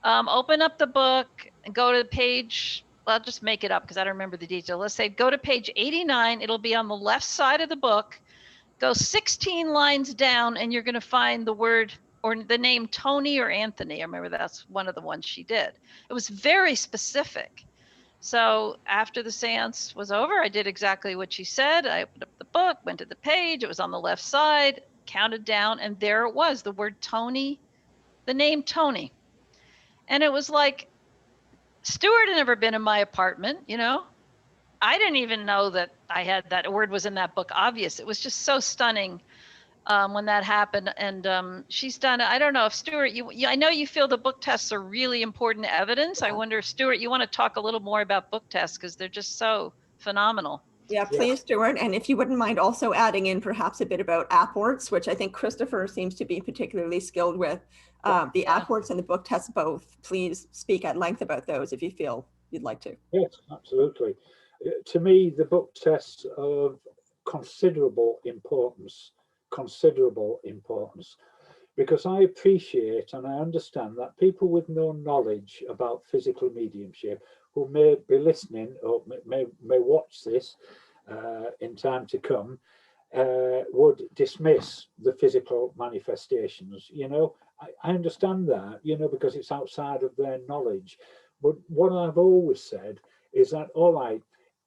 open up the book and go to the page, well, I'll just make it up because I don't remember the detail. Let's say go to page 89, it'll be on the left side of the book. Go 16 lines down and you're going to find the word or the name Tony or Anthony. I remember that's one of the ones she did. It was very specific. So after the seance was over, I did exactly what she said. I opened up the book, went to the page, it was on the left side, counted down, and there it was, the word Tony, the name Tony. And it was like, Stewart had never been in my apartment, you know? I didn't even know that that word was in that book, obvious. It was just so stunning when that happened. And she's done, I don't know if Stewart, I know you feel the book tests are really important evidence. I wonder if Stewart, you want to talk a little more about book tests because they're just so phenomenal. Yeah, please, Stewart. And if you wouldn't mind also adding in perhaps a bit about apports, which I think Christopher seems to be particularly skilled with. The apports and the book tests both. Please speak at length about those if you feel you'd like to. Yes, absolutely. To me, the book tests are of considerable importance, because I appreciate and I understand that people with no knowledge about physical mediumship who may be listening or may watch this in time to come would dismiss the physical manifestations. You know, I understand that, you know, because it's outside of their knowledge. But what I've always said is that, all right,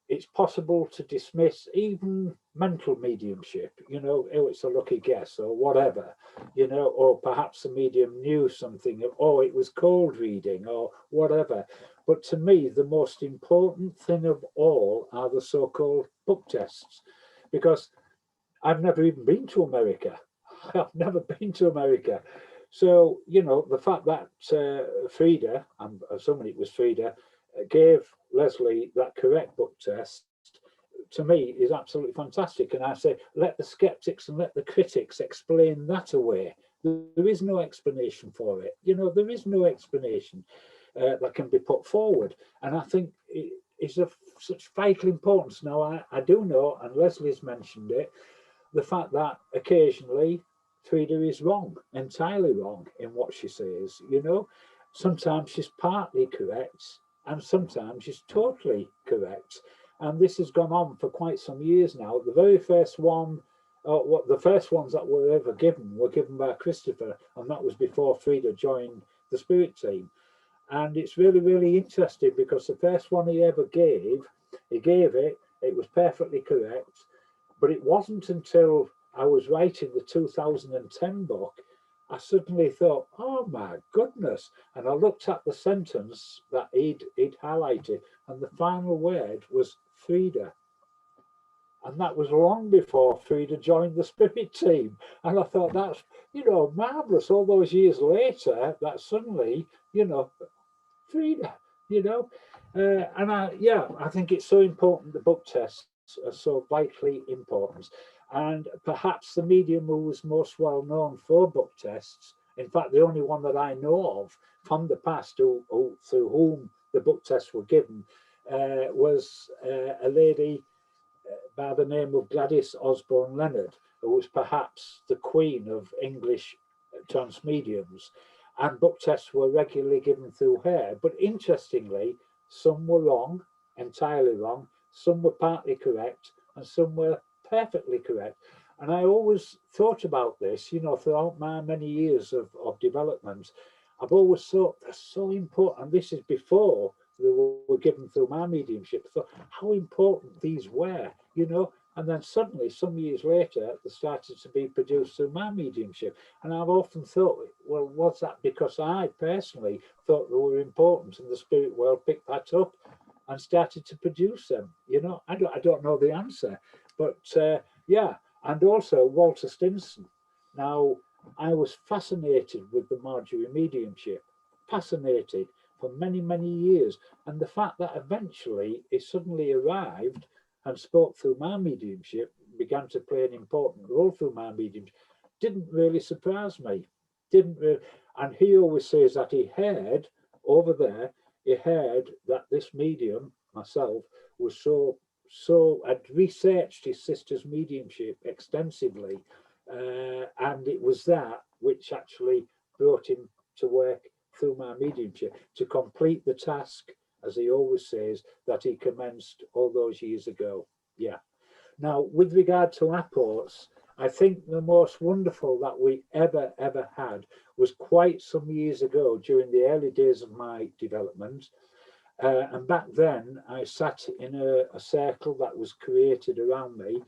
it's possible to dismiss even mental mediumship, you know, oh, it's a lucky guess or whatever, you know, or perhaps the medium knew something, or it was cold reading or whatever. But to me, the most important thing of all are the so-called book tests, because I've never even been to America. I've never been to America. So, you know, the fact that Frida, I'm assuming it was Frida, gave Leslie that correct book test, to me is absolutely fantastic. And I say, let the skeptics and let the critics explain that away. There is no explanation for it. You know, there is no explanation that can be put forward. And I think it is of such vital importance. Now, I do know, and Leslie's mentioned it, the fact that occasionally Frida is wrong, entirely wrong in what she says, you know. Sometimes she's partly correct and sometimes she's totally correct. And this has gone on for quite some years now. The very first one, the first ones that were ever given were given by Christopher, and that was before Frida joined the Spirit team. And it's really, really interesting because the first one he ever gave, it was perfectly correct. But it wasn't until I was writing the 2010 book, I suddenly thought, oh my goodness. And I looked at the sentence that he'd highlighted, and the final word was Frida. And that was long before Frida joined the Spirit team. And I thought, that's, you know, marvelous. All those years later, that suddenly, you know, Frida, you know. And I think it's so important. The book tests are so vitally important. And perhaps the medium who was most well known for book tests, in fact, the only one that I know of from the past through whom the book tests were given, was a lady by the name of Gladys Osborne Leonard, who was perhaps the queen of English trance mediums. And book tests were regularly given through her. But interestingly, some were wrong, entirely wrong, some were partly correct, and some were perfectly correct. And I always thought about this, you know, throughout my many years of development. I've always thought they're so important, and this is before they were given through my mediumship. I thought how important these were, you know. And then suddenly, some years later, they started to be produced through my mediumship. And I've often thought, well, was that because I personally thought they were important and the spirit world picked that up and started to produce them? You know, I don't know the answer. But yeah, and also Walter Stinson. Now, I was fascinated with the Marjorie mediumship, fascinated for many, many years. And the fact that eventually it suddenly arrived and spoke through my mediumship, began to play an important role through my mediumship, didn't really surprise me. Didn't really. And he always says that he heard over there, he heard that this medium, myself, was so I'd researched his sister's mediumship extensively, and it was that which actually brought him to work through my mediumship to complete the task, as he always says, that he commenced all those years ago. Yeah. Now, with regard to apports, I think the most wonderful that we ever had was quite some years ago during the early days of my development. And back then, I sat in a circle that was created around me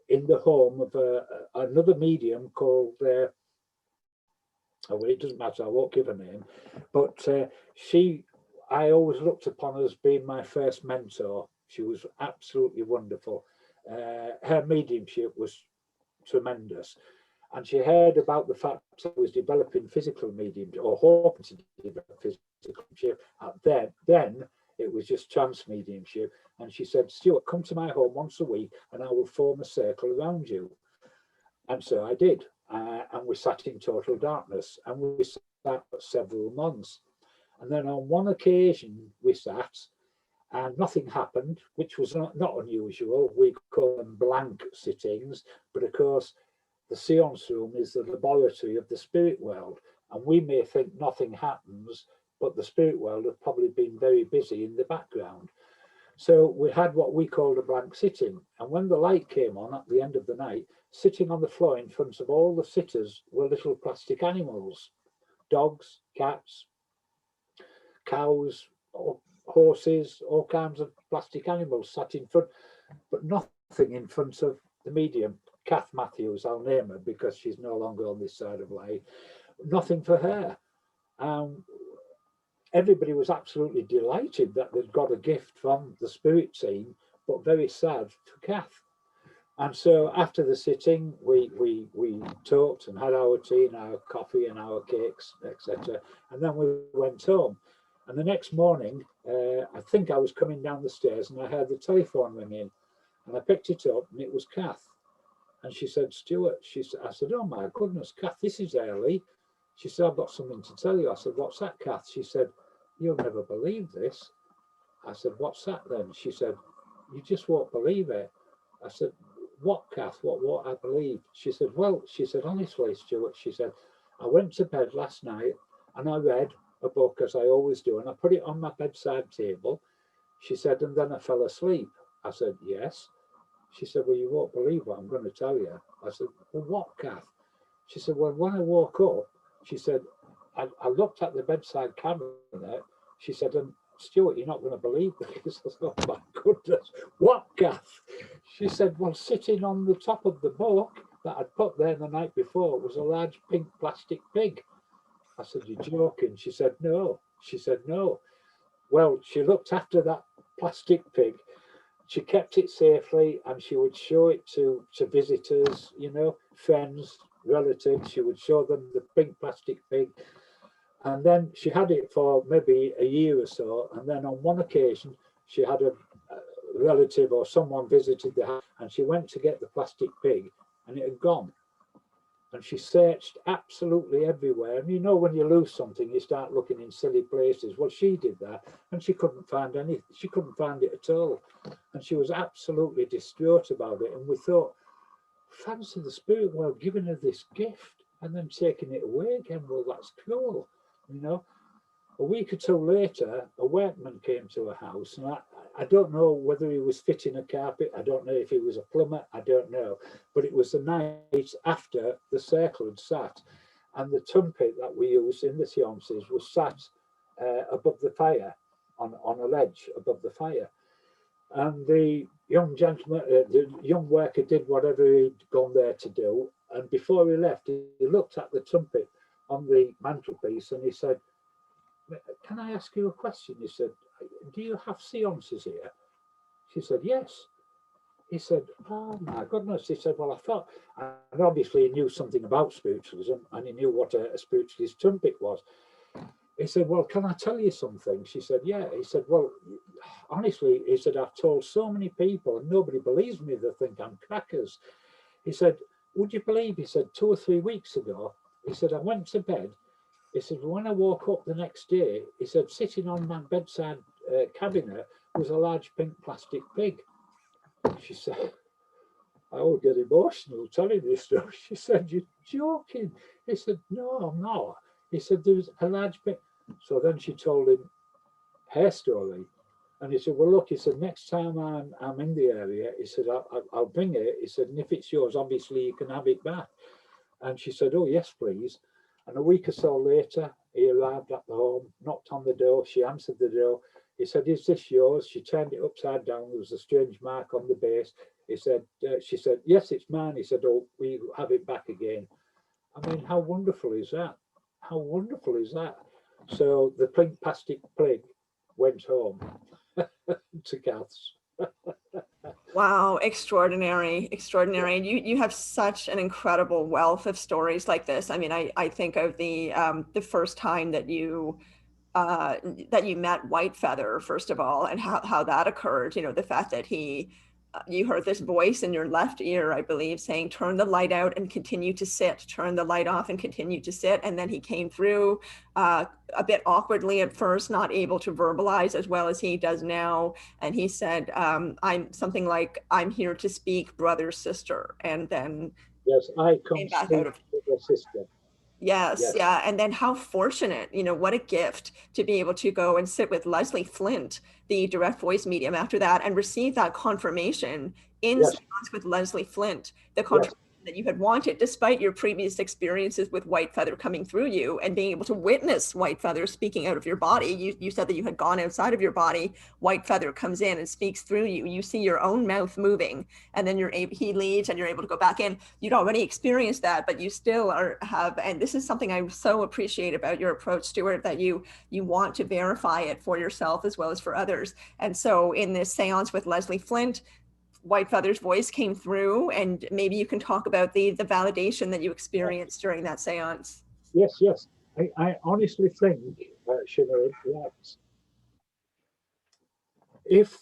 in the home of another medium called, oh, well, it doesn't matter, I won't give her name, but I always looked upon as being my first mentor. She was absolutely wonderful. Her mediumship was tremendous. And she heard about the fact I was developing physical mediumship, or hoping to develop physical mediumship. Then it was just chance mediumship. And she said, Stewart, come to my home once a week and I will form a circle around you. And so I did. And we sat in total darkness. And we sat for several months. And then on one occasion we sat and nothing happened, which was not unusual. We call them blank sittings, but of course, the séance room is the laboratory of the spirit world, and we may think nothing happens, but the spirit world have probably been very busy in the background. So we had what we called a blank sitting, and when the light came on at the end of the night, sitting on the floor in front of all the sitters were little plastic animals, dogs, cats, cows, horses, all kinds of plastic animals sat in front, but nothing in front of the medium. Kath Matthews, I'll name her because she's no longer on this side of life. Nothing for her. Everybody was absolutely delighted that they'd got a gift from the spirit team, but very sad for Kath. And so after the sitting, we talked and had our tea and our coffee and our cakes, etc. And then we went home. And the next morning, I think I was coming down the stairs and I heard the telephone ringing. And I picked it up and it was Kath. And she said, Stewart, I said, oh my goodness, Kath, this is early. She said, I've got something to tell you. I said, what's that, Kath? She said, you'll never believe this. I said, what's that then? She said, you just won't believe it. I said, what, Kath? What I believe? She said, well, she said, honestly, Stewart, she said, I went to bed last night and I read a book as I always do, and I put it on my bedside table. She said, and then I fell asleep. I said, yes. She said, well, you won't believe what I'm going to tell you. I said, well, what, Kath? She said, well, when I woke up, she said, I looked at the bedside cabinet. She said, and Stewart, you're not going to believe this. I said, oh my goodness, what, Kath? She said, well, sitting on the top of the book that I'd put there the night before was a large pink plastic pig. I said, you're joking? She said, no. She said, no. Well, she looked after that plastic pig. She kept it safely and she would show it to visitors, you know, friends, relatives. She would show them the pink plastic pig. And then she had it for maybe a year or so. And then on one occasion, she had a relative or someone visited the house and she went to get the plastic pig and it had gone. And she searched absolutely everywhere. And you know, when you lose something, you start looking in silly places. Well, she did that and she couldn't find anything. She couldn't find it at all. And she was absolutely distraught about it. And we thought, fancy the spirit world giving her this gift and then taking it away again. Well, that's cool, you know. A week or two later, a workman came to her house, and I don't know whether he was fitting a carpet. I don't know if he was a plumber. I don't know. But it was the night after the circle had sat, and the trumpet that we used in the séances was sat above the fire, on a ledge above the fire. And the young gentleman, the young worker did whatever he'd gone there to do. And before he left, he looked at the trumpet on the mantelpiece and he said, can I ask you a question? He said, do you have seances here? She said, yes. He said, oh my goodness. He said, well, I thought, and obviously he knew something about spiritualism and he knew what a spiritualist trumpet was. He said, well, can I tell you something? She said, yeah. He said, well, honestly, he said, I've told so many people and nobody believes me. They think I'm crackers. He said, would you believe, he said, 2 or 3 weeks ago, he said, I went to bed. He said, when I woke up the next day, he said, sitting on my bedside cabinet was a large pink plastic pig. She said, I would get emotional telling this story. She said, you're joking. He said, no, I'm not. He said, there's a large pig. So then she told him her story. And he said, well, look, he said, next time I'm in the area, he said, I'll bring it. He said, and if it's yours, obviously you can have it back. And she said, oh, yes, please. And a week or so later, he arrived at the home, knocked on the door. She answered the door. He said, is this yours? She turned it upside down. There was a strange mark on the base. He said, she said, yes, it's mine. He said, oh, we have it back again. I mean, how wonderful is that? How wonderful is that? So the pink plastic pig went home to Kath's. Wow, extraordinary, extraordinary. And you have such an incredible wealth of stories like this. I mean, I think of the first time that you met White Feather, first of all, and how that occurred. You know, the fact that you heard this voice in your left ear, I believe, saying, turn the light out and continue to sit, turn the light off and continue to sit. And then he came through a bit awkwardly at first, not able to verbalize as well as he does now. And he said, I'm something like, I'm here to speak, brother, sister. And then yes, I come came back speak out of to your sister. Yes, yeah. And then how fortunate, you know, what a gift to be able to go and sit with Leslie Flint, the direct voice medium, after that and receive that confirmation in Yes. seance with Leslie Flint, the Yes. confirmation that you had wanted, despite your previous experiences with White Feather coming through you and being able to witness White Feather speaking out of your body. You said that you had gone outside of your body. White Feather comes in and speaks through you. You see your own mouth moving, and then he leaves and you're able to go back in. You'd already experienced that, but you still have, and this is something I so appreciate about your approach, Stewart, that you want to verify it for yourself as well as for others. And so in this seance with Leslie Flint, White Feather's voice came through, and maybe you can talk about the validation that you experienced during that seance. Yes, yes. I honestly think, Sinead, that if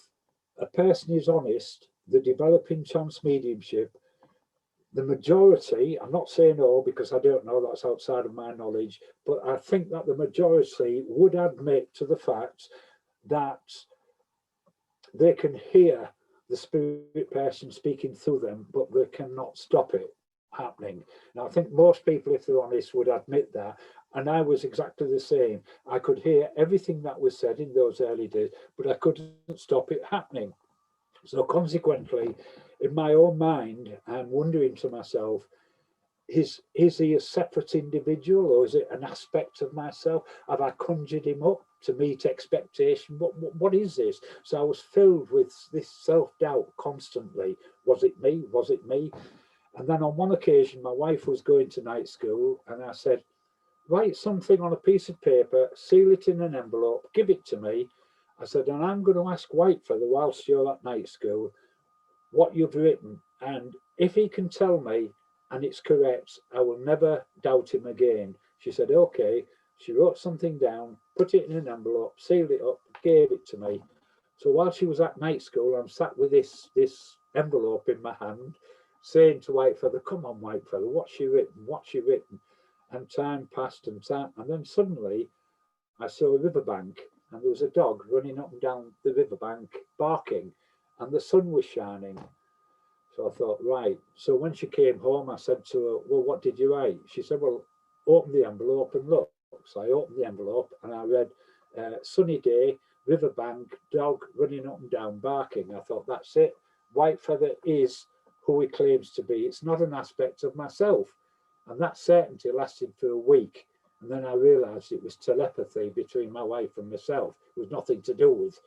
a person is honest, the developing chance mediumship, the majority, I'm not saying all because I don't know, that's outside of my knowledge, but I think that the majority would admit to the fact that they can hear the spirit person speaking through them, but they cannot stop it happening. Now, I think most people, if they're honest, would admit that. And I was exactly the same. I could hear everything that was said in those early days, but I couldn't stop it happening. So consequently, in my own mind, I'm wondering to myself, is he a separate individual, or is it an aspect of myself? Have I conjured him up to meet expectation? What is this? So I was filled with this self-doubt constantly. Was it me? Was it me? And then on one occasion, my wife was going to night school, and I said, write something on a piece of paper, seal it in an envelope, give it to me. I said, and I'm going to ask White Feather whilst you're at night school what you've written. And if he can tell me and it's correct, I will never doubt him again. She said, okay. She wrote something down, put it in an envelope, sealed it up, gave it to me. So while she was at night school, I'm sat with this envelope in my hand, saying to White Feather, come on, White Feather, what's she written? What's she written? And time passed and then suddenly I saw a riverbank, and there was a dog running up and down the riverbank barking, and the sun was shining. So I thought, right. So when she came home, I said to her, well, what did you write? She said, well, open the envelope and look. So I opened the envelope and I read, sunny day, riverbank, dog running up and down, barking. I thought, that's it. White Feather is who he claims to be. It's not an aspect of myself. And that certainty lasted for a week. And then I realized it was telepathy between my wife and myself. It was nothing to do with.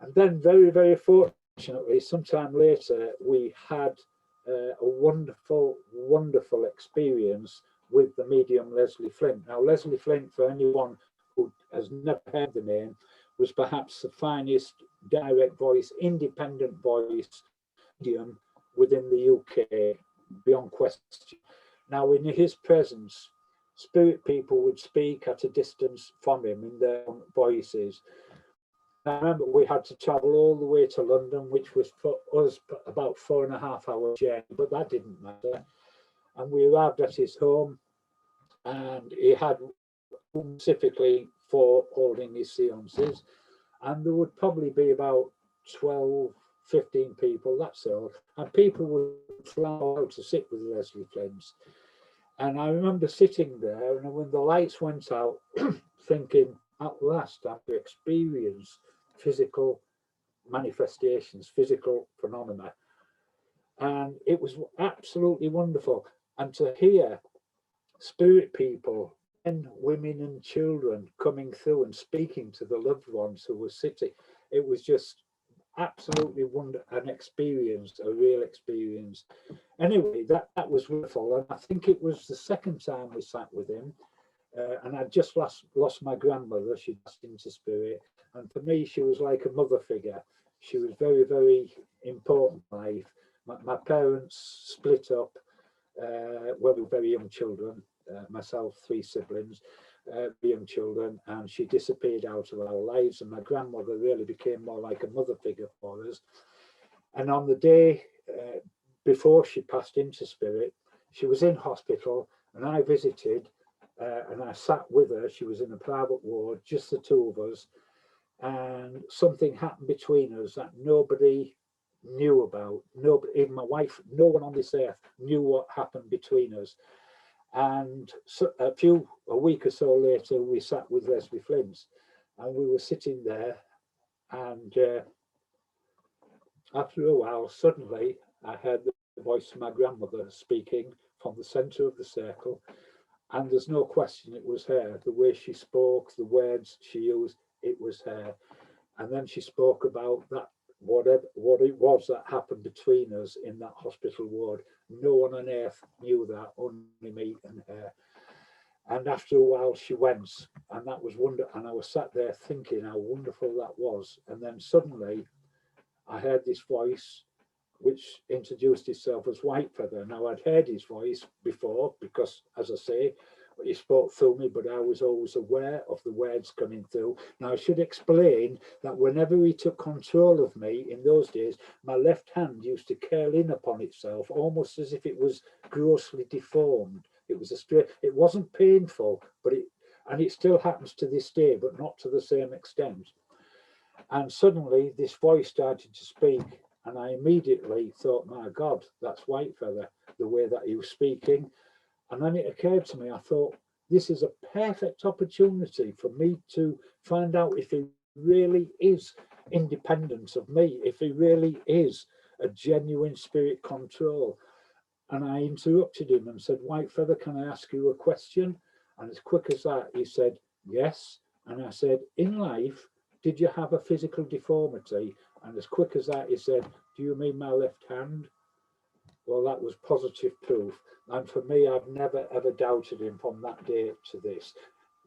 And then very, very fortunately, sometime later, we had a wonderful, wonderful experience with the medium Leslie Flint. Now, Leslie Flint, for anyone who has never heard the name, was perhaps the finest direct voice, independent voice medium within the UK, beyond question. Now, in his presence, spirit people would speak at a distance from him in their own voices. I remember we had to travel all the way to London, which was for us about 4.5 hour journey, but that didn't matter. And we arrived at his home, and he had specifically for holding his seances. and there would probably be about 12, 15 people, that's all. And people would fly out to sit with Leslie Flint. And I remember sitting there, and when the lights went out, thinking, at last I've experienced physical manifestations, physical phenomena. And it was absolutely wonderful. And to hear spirit people, men, women and children coming through and speaking to the loved ones who were sitting, it was just absolutely an experience, a real experience. Anyway, that was wonderful. And I think it was the second time we sat with him. And I'd just lost my grandmother. She passed into spirit. And for me, she was like a mother figure. She was very, very important in life. My parents split up when we were very young children. Myself, 3 siblings, young children, and she disappeared out of our lives. And my grandmother really became more like a mother figure for us. And on the day before she passed into spirit, she was in hospital, and I visited, and I sat with her. She was in a private ward, just the 2 of us, and something happened between us that nobody knew about. Nobody, even my wife, no one on this earth knew what happened between us. And so a week or so later, we sat with Leslie Flint, and we were sitting there, and after a while, suddenly I heard the voice of my grandmother speaking from the centre of the circle, and there's no question it was her. The way she spoke, the words she used, it was her. And then she spoke about that, what it was that happened between us in that hospital ward. No one on earth knew that, only me and her. And after a while she went, and that was wonderful. And I was sat there thinking how wonderful that was. And then suddenly I heard this voice which introduced itself as Whitefeather. Now I'd heard his voice before because, as I say, he spoke through me, but I was always aware of the words coming through. Now I should explain that whenever he took control of me in those days, my left hand used to curl in upon itself, almost as if it was grossly deformed. It was it wasn't painful, but it still happens to this day, but not to the same extent. And suddenly this voice started to speak, and I immediately thought, my God, that's Whitefeather, the way that he was speaking. And then it occurred to me, I thought, this is a perfect opportunity for me to find out if he really is independent of me, if he really is a genuine spirit control. And I interrupted him and said, Whitefeather, can I ask you a question? And as quick as that, he said, yes. And I said, in life, did you have a physical deformity? And as quick as that, he said, do you mean my left hand? Well, that was positive proof. And for me, I've never, ever doubted him from that day to this.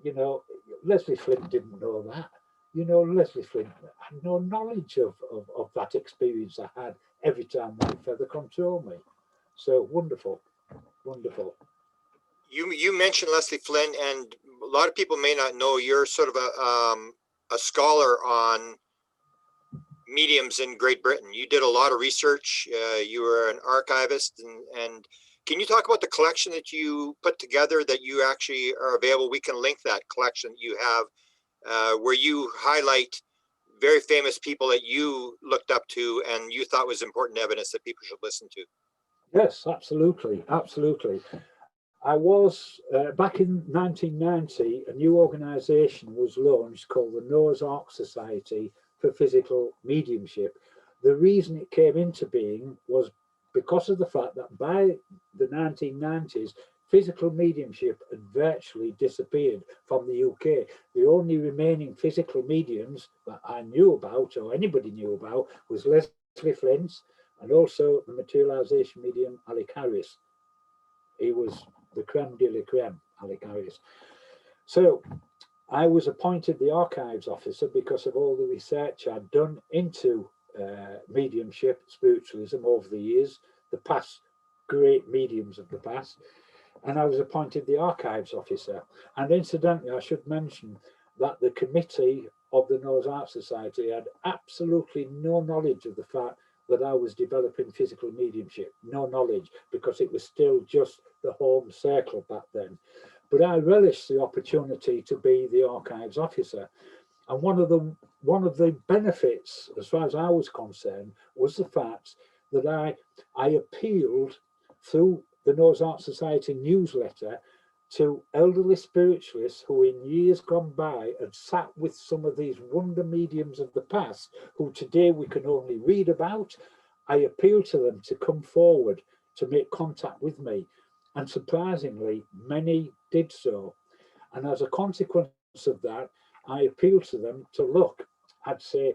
You know, Leslie Flint didn't know that. You know, Leslie Flint had no knowledge of that experience I had every time Whitefeather controlled me. So wonderful, wonderful. You mentioned Leslie Flint, and a lot of people may not know you're sort of a scholar on mediums in Great Britain. You did a lot of research. You were an archivist, and can you talk about the collection that you put together that you actually are available? We can link that collection that you have, where you highlight very famous people that you looked up to and you thought was important evidence that people should listen to. Yes, absolutely, absolutely. I was, back in 1990, a new organisation was launched called the Noah's Ark Society for Physical Mediumship. The reason it came into being was because of the fact that by the 1990s, physical mediumship had virtually disappeared from the UK. The only remaining physical mediums that I knew about, or anybody knew about, was Leslie Flint and also the materialisation medium Alec Harris. He was the creme de la creme, Alec Harris. So I was appointed the archives officer because of all the research I'd done into mediumship, spiritualism over the years, the past great mediums of the past. And I was appointed the archives officer. And incidentally, I should mention that the committee of the Noah's Ark Society had absolutely no knowledge of the fact that I was developing physical mediumship, no knowledge, because it was still just the home circle back then. But I relished the opportunity to be the archives officer. And one of the one of the benefits, as far as I was concerned, was the fact that I appealed through the Noah's Ark Society newsletter to elderly spiritualists who in years gone by had sat with some of these wonder mediums of the past, who today we can only read about. I appealed to them to come forward to make contact with me, and surprisingly, many did so. And as a consequence of that, I appealed to them to look. I'd say,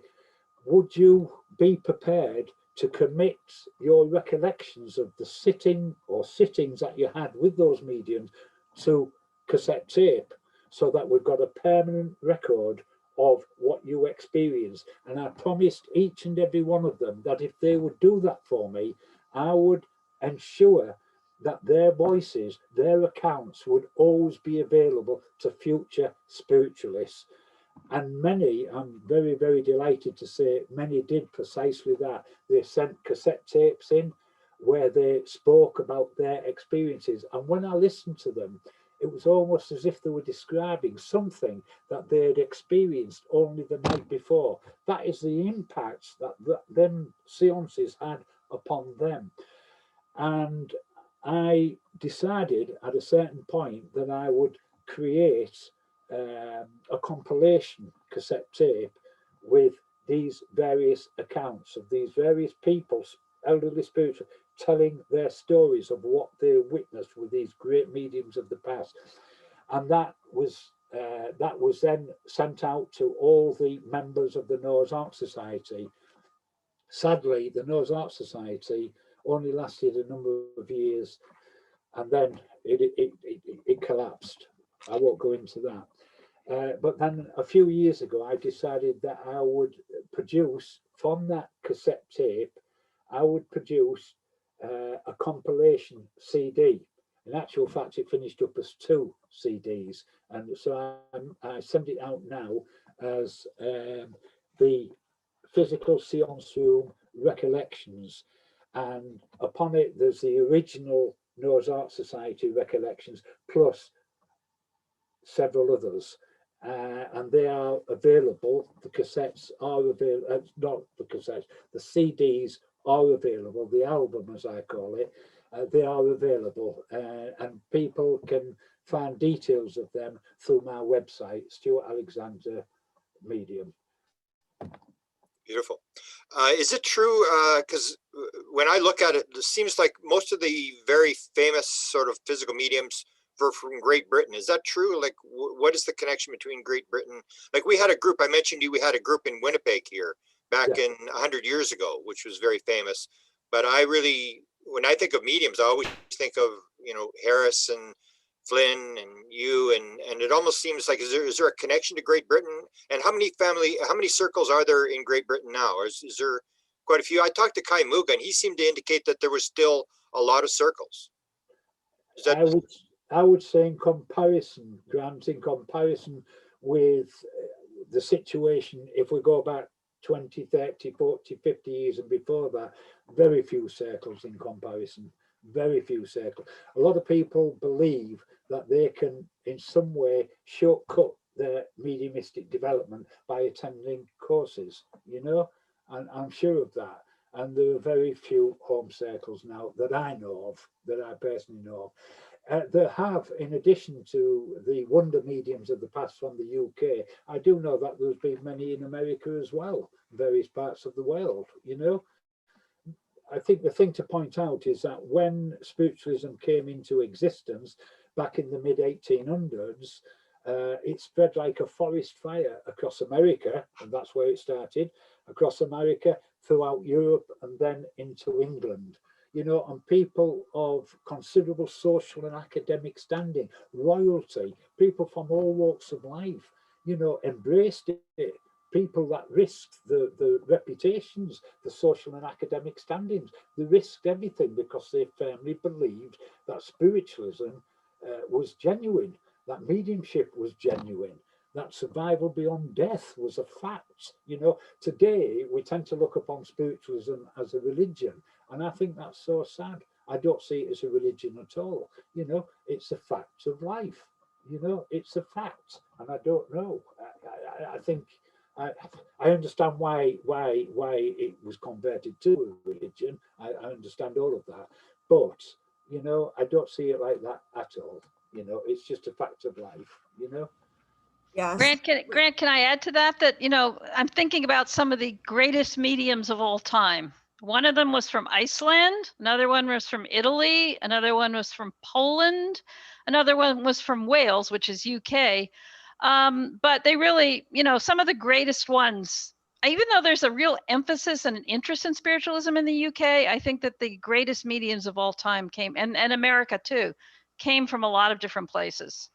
would you be prepared to commit your recollections of the sitting or sittings that you had with those mediums to cassette tape, so that we've got a permanent record of what you experienced? And I promised each and every one of them that if they would do that for me, I would ensure that their voices, their accounts would always be available to future spiritualists. And many, I'm very, very delighted to say, many did precisely that. They sent cassette tapes in where they spoke about their experiences. And when I listened to them, it was almost as if they were describing something that they had experienced only the night before. That is the impact that them seances had upon them. And I decided at a certain point that I would create a compilation cassette tape with these various accounts of these various people, elderly spiritual, telling their stories of what they witnessed with these great mediums of the past. And that was then sent out to all the members of the Noah's Ark Society. Sadly, the Noah's Ark Society only lasted a number of years, and then it collapsed. I won't go into that. But then a few years ago, I decided that I would produce, from that cassette tape, I would produce a compilation CD. In actual fact, it finished up as 2 CDs. And so I send it out now as the Physical Seance Room Recollections. And upon it, there's the original Noah's Ark Society recollections, plus several others. And they are available. The cassettes are available, not the cassettes, the CDs are available, the album as I call it, they are available, and people can find details of them through my website, Stewart Alexander Medium. Beautiful. Is it true, because when I look at it, it seems like most of the very famous sort of physical mediums from Great Britain. Is that true? Like, what is the connection between Great Britain? Like, we had a group, I mentioned to you, we had a group in Winnipeg here back in 100 years ago, which was very famous. But I really, when I think of mediums, I always think of, you know, Harris and Flynn and you, and it almost seems like, is there a connection to Great Britain? And how many circles are there in Great Britain now? Is there quite a few? I talked to Kai Muga, and he seemed to indicate that there was still a lot of circles. Is that... I would say in comparison, Grant, in comparison with the situation, if we go back 20, 30, 40, 50 years and before that, very few circles in comparison, very few circles. A lot of people believe that they can in some way shortcut their mediumistic development by attending courses, you know, and I'm sure of that. And there are very few home circles now that I know of, that I personally know of. There have, in addition to the wonder mediums of the past from the UK, I do know that there's been many in America as well, various parts of the world, you know. I think the thing to point out is that when spiritualism came into existence back in the mid-1800s, it spread like a forest fire across America, and that's where it started, across America, throughout Europe, and then into England. You know, and people of considerable social and academic standing, royalty, people from all walks of life, you know, embraced it. People that risked the reputations, the social and academic standings, they risked everything because they firmly believed that spiritualism was genuine, that mediumship was genuine, that survival beyond death was a fact. You know, today we tend to look upon spiritualism as a religion, and I think that's so sad. I don't see it as a religion at all. You know, it's a fact of life. You know, it's a fact, and I don't know. I think I understand why it was converted to a religion. I understand all of that, but you know, I don't see it like that at all. You know, it's just a fact of life. You know. Yes. Grant, can I add to that? That, you know, I'm thinking about some of the greatest mediums of all time. One of them was from Iceland. Another one was from Italy. Another one was from Poland. Another one was from Wales, which is UK. But they really, you know, some of the greatest ones, even though there's a real emphasis and an interest in spiritualism in the UK, I think that the greatest mediums of all time came, and America too, came from a lot of different places.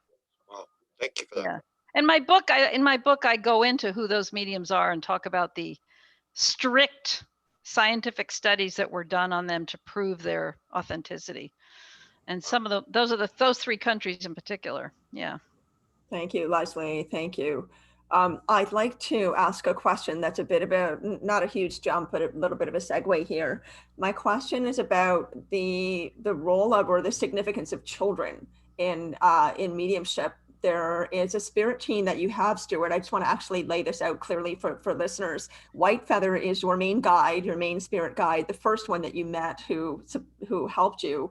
Well, thank you for that. Yeah. In my book, I go into who those mediums are and talk about the strict scientific studies that were done on them to prove their authenticity. And some of those three countries in particular. Yeah. Thank you, Leslie. Thank you. I'd like to ask a question that's a bit of a, not a huge jump, but a little bit of a segue here. My question is about the role of, or the significance of children in mediumship. There is a spirit team that you have, Stewart. I just want to actually lay this out clearly for listeners. White Feather is your main guide, your main spirit guide, the first one that you met who helped you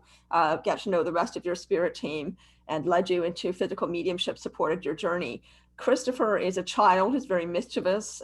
get to know the rest of your spirit team and led you into physical mediumship, supported your journey. Christopher is a child who's very mischievous,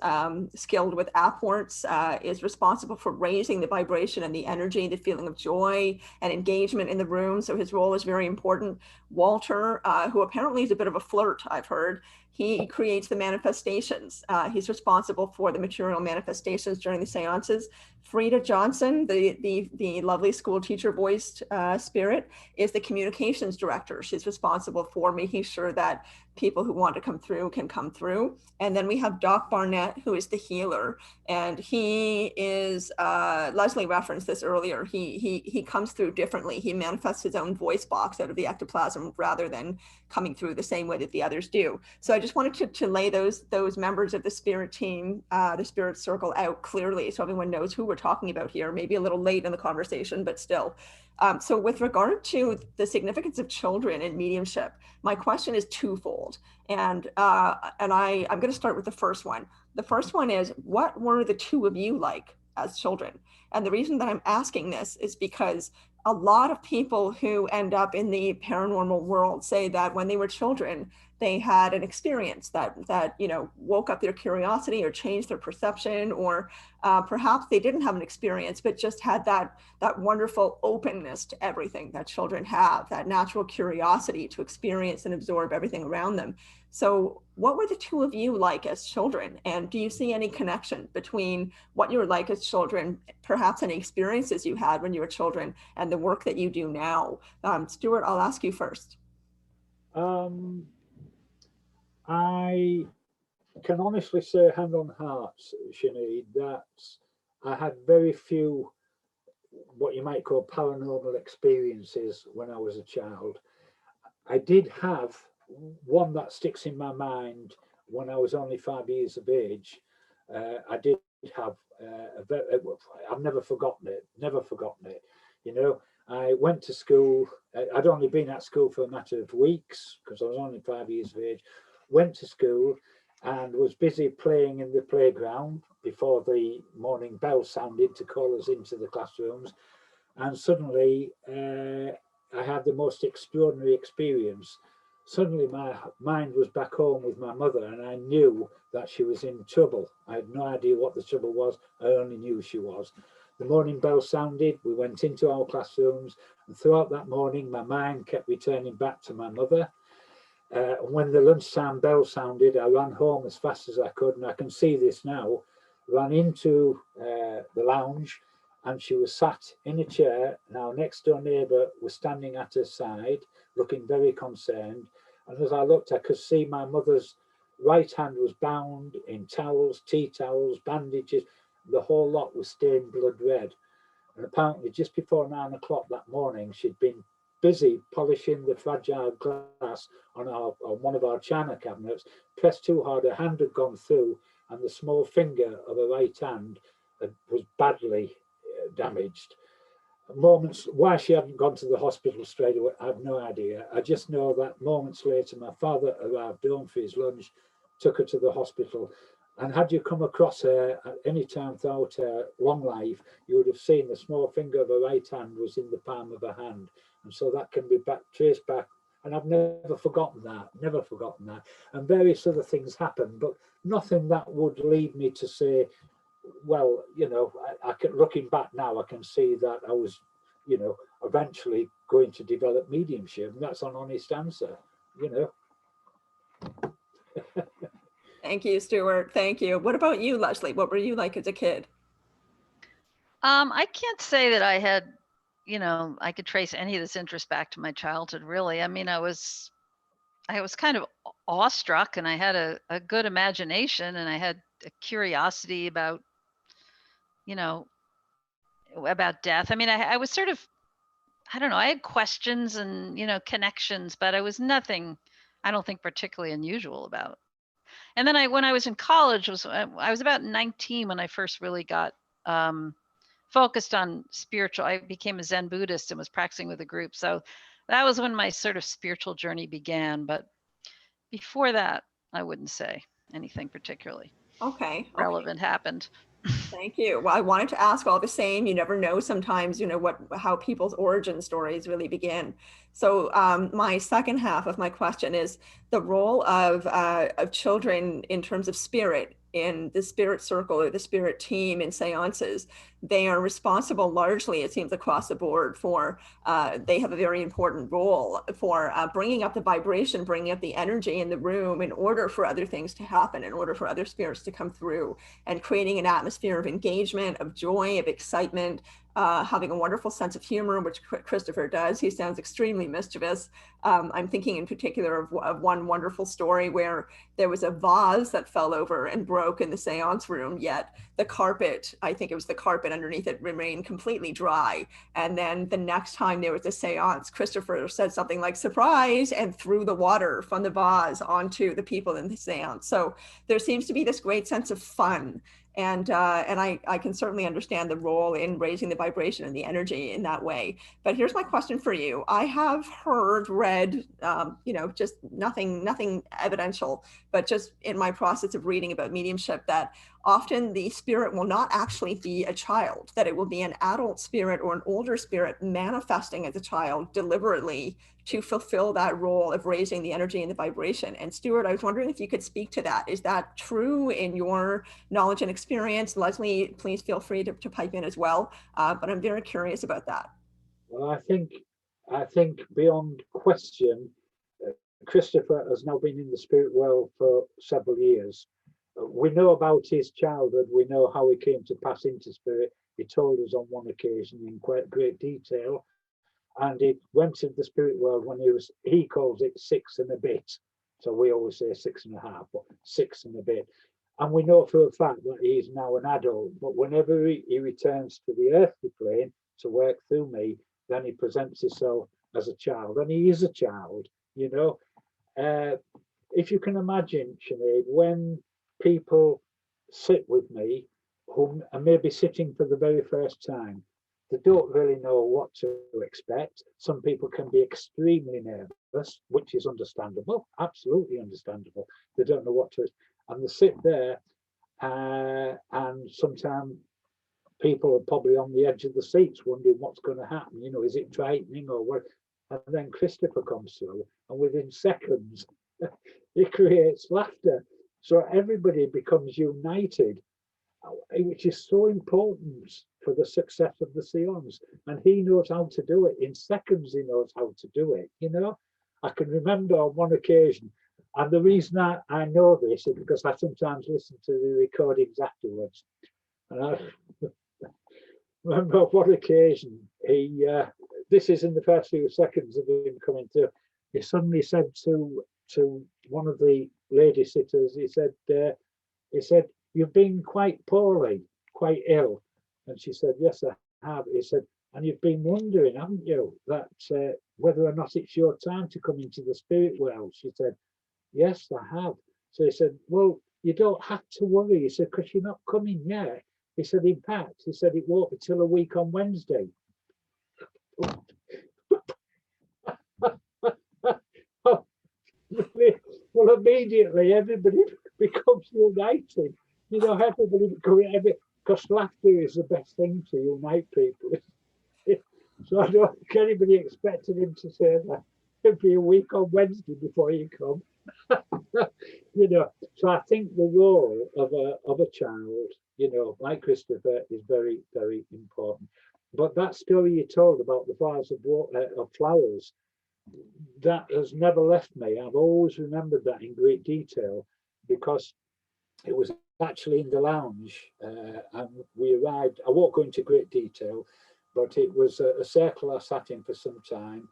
skilled with apports, is responsible for raising the vibration and the energy, the feeling of joy and engagement in the room. So his role is very important. Walter, who apparently is a bit of a flirt, I've heard, he creates the manifestations. He's responsible for the material manifestations during the seances. Frida Johnson, the lovely school teacher voiced spirit, is the communications director. She's responsible for making sure that people who want to come through can come through. And then we have Doc Barnett, who is the healer. And he is, Leslie referenced this earlier, he comes through differently. He manifests his own voice box out of the ectoplasm rather than coming through the same way that the others do. So I just wanted to lay those members of the spirit team, the spirit circle out clearly so everyone knows who we're talking about here, maybe a little late in the conversation, but still. So with regard to the significance of children in mediumship, my question is twofold. And I'm going to start with the first one. The first one is, what were the two of you like as children? And the reason that I'm asking this is because a lot of people who end up in the paranormal world say that when they were children, they had an experience that you know, woke up their curiosity or changed their perception, or perhaps they didn't have an experience, but just had that wonderful openness to everything that children have, that natural curiosity to experience and absorb everything around them. So what were the two of you like as children? And do you see any connection between what you were like as children, perhaps any experiences you had when you were children, and the work that you do now? Stewart, I'll ask you first. I can honestly say, hand on heart, Sinead, that I had very few what you might call paranormal experiences when I was a child. I did have one that sticks in my mind when I was only 5 years of age. I did have I've never forgotten it. You know, I went to school. I'd only been at school for a matter of weeks because I was only 5 years of age. Went to school and was busy playing in the playground before the morning bell sounded to call us into the classrooms. And suddenly I had the most extraordinary experience. Suddenly my mind was back home with my mother, and I knew that she was in trouble. I had no idea what the trouble was. I only knew she was. The morning bell sounded, we went into our classrooms, and throughout that morning, my mind kept returning back to my mother. When the lunchtime bell sounded, I ran home as fast as I could, and I can see this now, ran into the lounge, and she was sat in a chair, and our next door neighbour was standing at her side, looking very concerned. And as I looked, I could see my mother's right hand was bound in towels, tea towels, bandages. The whole lot was stained blood red. And apparently just before 9 o'clock that morning, she'd been busy polishing the fragile glass on one of our china cabinets, pressed too hard, her hand had gone through, and the small finger of her right hand was badly damaged. Moments, why she hadn't gone to the hospital straight away, I have no idea. I just know that moments later, my father arrived home for his lunch, took her to the hospital, And had you come across her at any time throughout her long life, you would have seen the small finger of her right hand was in the palm of her hand. And so that can be traced back. And I've never forgotten that, never forgotten that. And various other things happen, but nothing that would lead me to say, well, you know, I can, looking back now, I can see that I was, you know, eventually going to develop mediumship. And that's an honest answer, you know. Thank you, Stewart. Thank you. What about you, Leslie? What were you like as a kid? I can't say that I had, you know, I could trace any of this interest back to my childhood, really. I mean, I was kind of awestruck, and I had a good imagination, and I had a curiosity about, you know, about death. I mean, I was sort of, I don't know, I had questions and, you know, connections, but I was nothing, I don't think, particularly unusual about. And then when I was in college, I was about 19 when I first really got focused on spiritual. I became a Zen Buddhist and was practicing with a group. So that was when my sort of spiritual journey began. But before that, I wouldn't say anything particularly relevant happened. Thank you. Well, I wanted to ask all the same. You never know sometimes, you know, how people's origin stories really begin. So my second half of my question is the role of children in terms of spirit in the spirit circle or the spirit team in seances. They are responsible largely, it seems, across the board for, they have a very important role for bringing up the vibration, bringing up the energy in the room in order for other things to happen, in order for other spirits to come through, and creating an atmosphere of engagement, of joy, of excitement, having a wonderful sense of humor, which Christopher does. He sounds extremely mischievous. I'm thinking in particular of one wonderful story where there was a vase that fell over and broke in the seance room, yet the carpet, I think it was the carpet underneath it, remained completely dry. And then the next time there was a seance, Christopher said something like surprise and threw the water from the vase onto the people in the seance. So there seems to be this great sense of fun. And I can certainly understand the role in raising the vibration and the energy in that way. But here's my question for you. I have read, you know, just nothing evidential, but just in my process of reading about mediumship, that often the spirit will not actually be a child, that it will be an adult spirit or an older spirit manifesting as a child deliberately to fulfill that role of raising the energy and the vibration. And Stewart, I was wondering if you could speak to that. Is that true in your knowledge and experience? Leslie, please feel free to pipe in as well. But I'm very curious about that. Well, I think beyond question, Christopher has now been in the spirit world for several years. We know about his childhood. We know how he came to pass into spirit. He told us on one occasion in quite great detail. And he went to the spirit world when he calls it 6 and a bit. So we always say 6 and a half, but 6 and a bit. And we know for a fact that he is now an adult, but whenever he returns to the earthly plane to work through me, then he presents himself as a child, and he is a child, you know. If you can imagine, Sinead, when people sit with me who are maybe sitting for the very first time, they don't really know what to expect. Some people can be extremely nervous, which is understandable, absolutely understandable. They don't know what to, and they sit there, and sometimes people are probably on the edge of the seats wondering what's going to happen. You know, is it frightening or what? And then Christopher comes through, and within seconds, he creates laughter. So everybody becomes united, which is so important for the success of the seance. And he knows how to do it. In seconds, he knows how to do it. You know, I can remember on one occasion, and the reason I know this is because I sometimes listen to the recordings afterwards. And I remember on one occasion, this is in the first few seconds of him coming through, he suddenly said to one of the lady sitters, he said, "You've been quite poorly, quite ill." And she said, "Yes, I have." He said, "And you've been wondering, haven't you, that whether or not it's your time to come into the spirit world?" She said, "Yes, I have." So he said, "Well, you don't have to worry." He said, "Because you're not coming yet." He said, "In fact," he said, "it won't be till a week on Wednesday." Well, immediately everybody becomes united. You know, everybody, because laughter is the best thing to unite people. So I don't think anybody expected him to say that. It'd be a week on Wednesday before you come. You know, so I think the role of a child, you know, like Christopher, is very, very important. But that story you told about the vase of flowers, that has never left me. I've always remembered that in great detail, because it was actually in the lounge, and we arrived. I won't go into great detail, but it was a circle I sat in for some time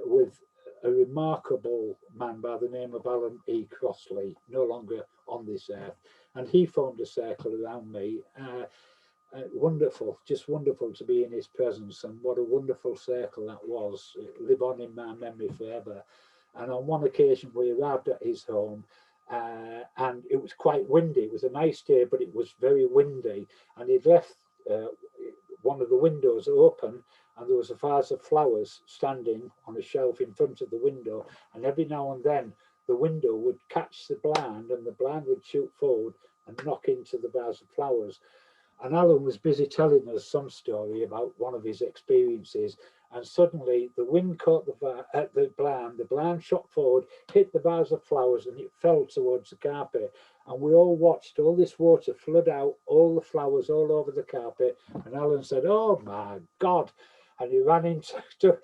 with a remarkable man by the name of Alan E. Crossley, no longer on this earth, and he formed a circle around me. Wonderful, just wonderful to be in his presence, and what a wonderful circle that was. It live on in my memory forever. And on one occasion we arrived at his home, and it was quite windy. It was a nice day, but it was very windy, and he'd left one of the windows open, and there was a vase of flowers standing on a shelf in front of the window, and every now and then the window would catch the blind, and the blind would shoot forward and knock into the vase of flowers. And Alan was busy telling us some story about one of his experiences, and suddenly the wind caught the blind shot forward, hit the vase of flowers, and it fell towards the carpet. And we all watched all this water flood out, all the flowers all over the carpet. And Alan said, "Oh my God." And he ran into,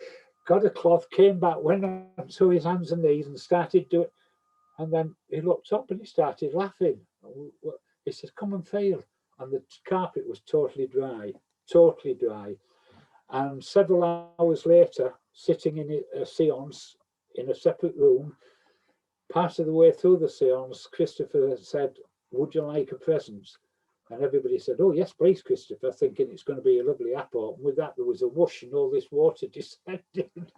got a cloth, came back, went onto his hands and knees and started doing. And then he looked up and he started laughing. He said, "Come and feel." And the carpet was totally dry, totally dry. And several hours later, sitting in a séance in a separate room, part of the way through the séance, Christopher said, "Would you like a present?" And everybody said, "Oh, yes, please, Christopher," thinking it's going to be a lovely apple. And with that, there was a whoosh and all this water descended.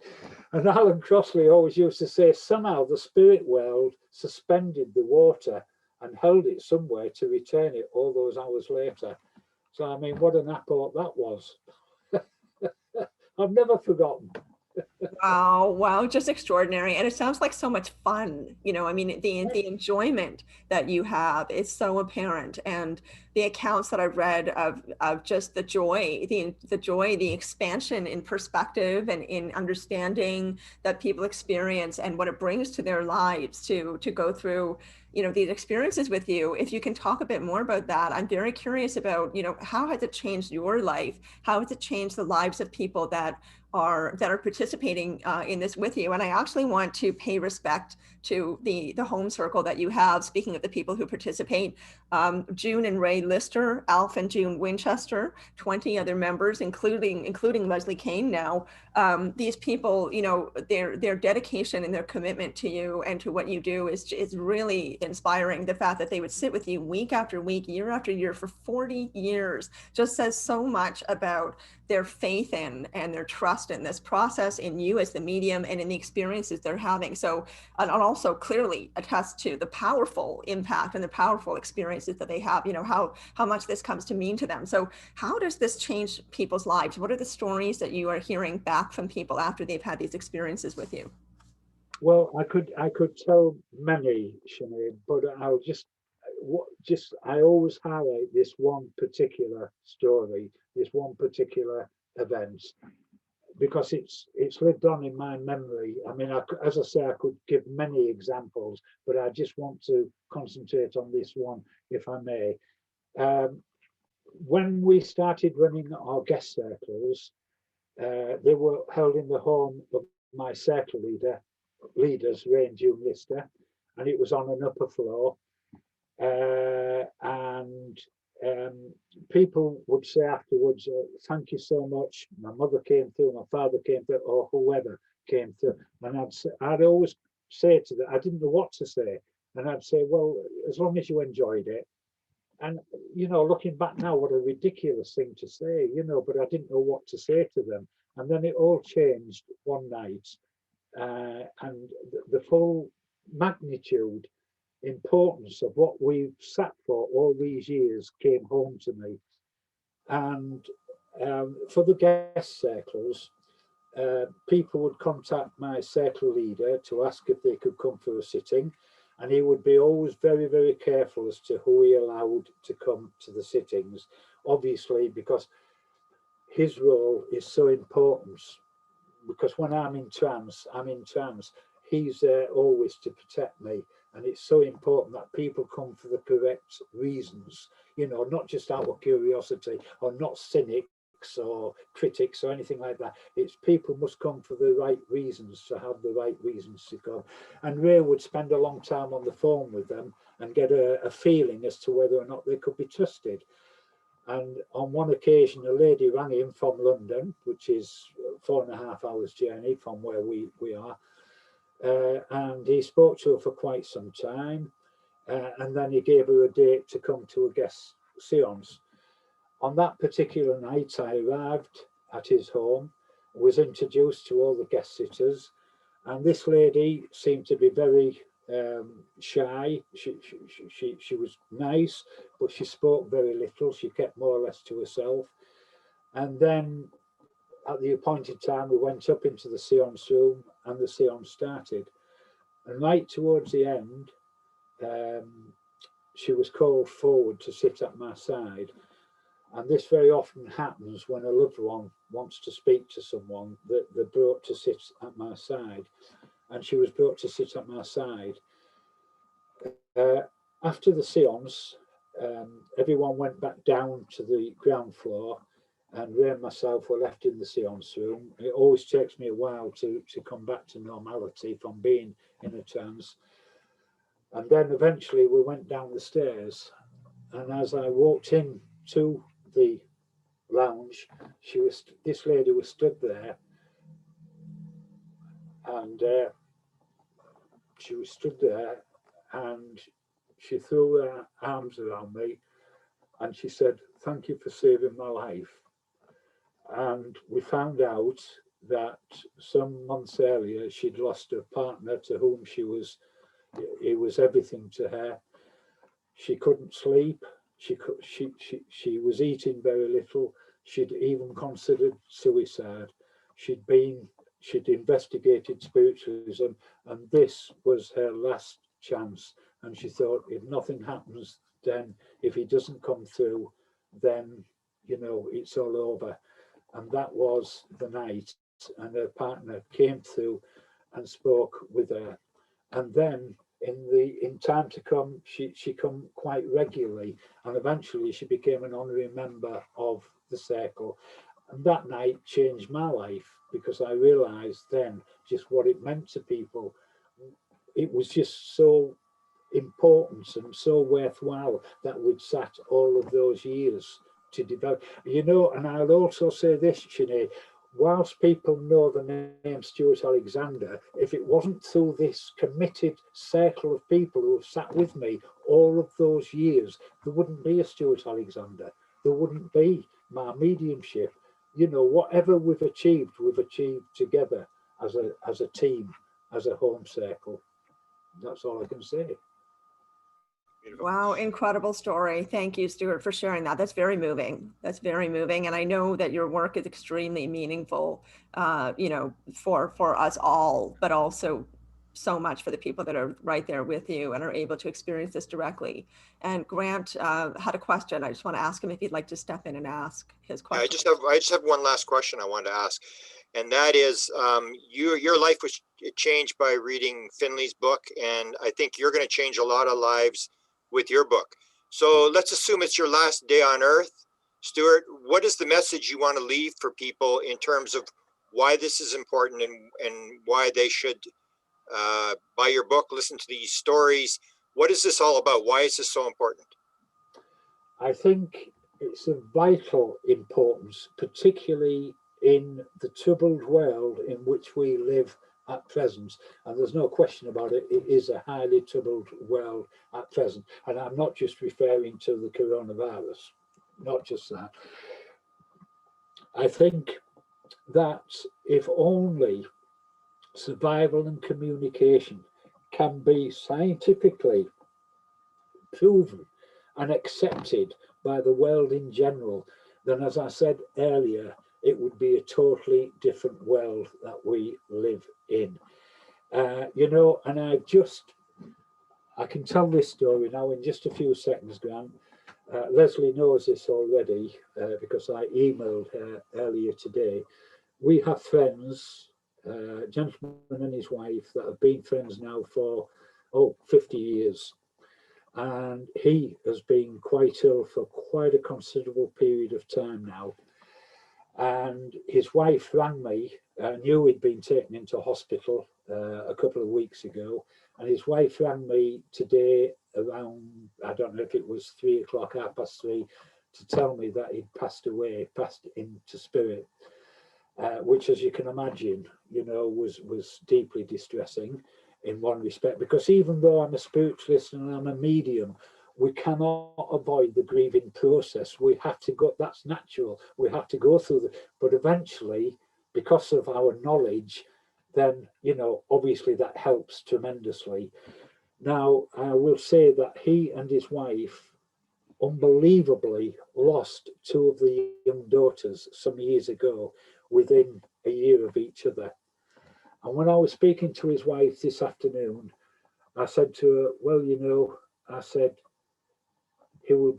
And Alan Crossley always used to say, somehow the spirit world suspended the water and held it somewhere to return it all those hours later. So, I mean, what an apple that was. I've never forgotten. Wow, wow, just extraordinary. And it sounds like so much fun. You know, I mean, the enjoyment that you have is so apparent. And the accounts that I've read of just the joy, the expansion in perspective and in understanding that people experience and what it brings to their lives to go through, you know, these experiences with you. If you can talk a bit more about that, I'm very curious about, you know, how has it changed your life? How has it changed the lives of people that are participating in this with you? And I actually want to pay respect to the home circle that you have. Speaking of the people who participate, June and Ray Lister, Alf and June Winchester, 20 other members, including Leslie Kean now. These people, you know, their dedication and their commitment to you and to what you do is really inspiring. The fact that they would sit with you week after week, year after year for 40 years just says so much about their faith in and their trust in this process, in you as the medium, and in the experiences they're having. So, and also clearly attest to the powerful impact and the powerful experiences that they have, you know, how much this comes to mean to them. So how does this change people's lives? What are the stories that you are hearing back from people after they've had these experiences with you? Well, I could tell many, Sinead, but I'll I always highlight this one particular story, this one particular event, because it's lived on in my memory. I mean, as I say, I could give many examples, but I just want to concentrate on this one, if I may. When we started running our guest circles, they were held in the home of my circle leaders, Ray and June Lister, and it was on an upper floor. And people would say afterwards, "Thank you so much. My mother came through, my father came through, or whoever came through." And I'd always say to them, I didn't know what to say, and I'd say, "Well, as long as you enjoyed it." And, you know, looking back now, what a ridiculous thing to say, you know, but I didn't know what to say to them. And then it all changed one night, and the full magnitude, importance of what we've sat for all these years came home to me. And for the guest circles, people would contact my circle leader to ask if they could come for a sitting. And he would be always very, very careful as to who he allowed to come to the sittings, obviously, because his role is so important. Because when I'm in trance, he's there always to protect me. And it's so important that people come for the correct reasons, you know, not just out of curiosity, or not cynics or critics or anything like that. It's people must come for the right reasons, to have the right reasons to come. And Ray would spend a long time on the phone with them and get a feeling as to whether or not they could be trusted. And on one occasion, a lady rang him from London, which is 4.5 hours journey from where we are. And he spoke to her for quite some time. And then he gave her a date to come to a guest séance. On that particular night, I arrived at his home, was introduced to all the guest sitters, and this lady seemed to be very shy. She was nice, but she spoke very little. She kept more or less to herself. And then at the appointed time, we went up into the séance room and the séance started. And right towards the end, she was called forward to sit at my side. And this very often happens when a loved one wants to speak to someone, that they're brought to sit at my side. And she was brought to sit at my side. After the séance, everyone went back down to the ground floor, and Ray and myself were left in the séance room. It always takes me a while to come back to normality from being in a trance. And then eventually we went down the stairs, and as I walked in to the lounge, this lady was stood there, and she was stood there, and she threw her arms around me, and she said, "Thank you for saving my life." And we found out that some months earlier she'd lost her partner, to whom he was everything to her. She couldn't sleep. She was eating very little. She'd even considered suicide. She'd investigated spiritualism, and this was her last chance. And she thought, if nothing happens, then if he doesn't come through, then, you know, it's all over. And that was the night. And her partner came through and spoke with her. And then in time to come, she come quite regularly, and eventually she became an honorary member of the circle. And that night changed my life, because I realized then just what it meant to people. It was just so important and so worthwhile that we'd sat all of those years to develop, you know. And I'll also say this, Sinead, whilst people know the name Stewart Alexander, if it wasn't through this committed circle of people who have sat with me all of those years, there wouldn't be a Stewart Alexander. There wouldn't be my mediumship. You know, whatever we've achieved together as a team, as a home circle. That's all I can say. Wow, incredible story. Thank you, Stewart, for sharing that. That's very moving. That's very moving. And I know that your work is extremely meaningful, you know, for us all, but also so much for the people that are right there with you and are able to experience this directly. And Grant had a question. I just want to ask him if he'd like to step in and ask his question. I just have one last question I wanted to ask. And that is, your life was changed by reading Finley's book. And I think you're going to change a lot of lives with your book. So let's assume it's your last day on earth. Stewart, what is the message you want to leave for people in terms of why this is important and why they should buy your book, listen to these stories? What is this all about? Why is this so important? I think it's of vital importance, particularly in the troubled world in which we live at present. And there's no question about it, it is a highly troubled world at present. And I'm not just referring to the coronavirus, not just that. I think that if only survival and communication can be scientifically proven and accepted by the world in general, then, as I said earlier, it would be a totally different world that we live in. You know, and I can tell this story now in just a few seconds, Grant. Leslie knows this already because I emailed her earlier today. We have friends, a gentleman and his wife, that have been friends now for 50 years. And he has been quite ill for quite a considerable period of time now. And his wife rang me, knew he'd been taken into hospital a couple of weeks ago. And his wife rang me today around, I don't know if it was 3 o'clock, 3:30, to tell me that he'd passed away, passed into spirit, which, as you can imagine, you know, was deeply distressing in one respect, because even though I'm a spiritualist and I'm a medium, we cannot avoid the grieving process. We have to go, that's natural. We have to go through but eventually, because of our knowledge, then, you know, obviously that helps tremendously. Now, I will say that he and his wife unbelievably lost two of the young daughters some years ago within a year of each other. And when I was speaking to his wife this afternoon, I said to her, well, you know, I said, he will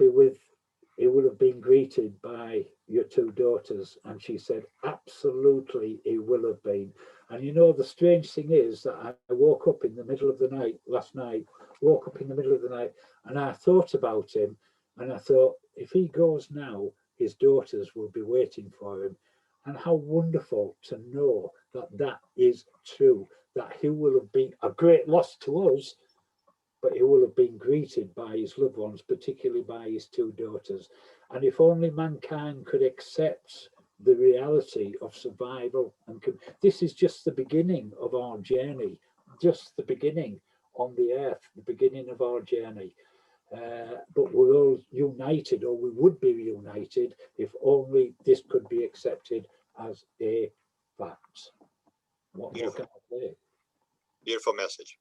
have been greeted by your two daughters. And she said, absolutely, he will have been. And you know, the strange thing is that I woke up in the middle of the night last night, and I thought about him, and I thought, if he goes now, his daughters will be waiting for him. And how wonderful to know that that is true, that he will have been a great loss to us, but he will have been greeted by his loved ones, particularly by his two daughters. And if only mankind could accept the reality of survival, and this is just the beginning of our journey, just the beginning on the earth, the beginning of our journey. But we're all united, or we would be united, if only this could be accepted as a fact. What more can I say? Beautiful message.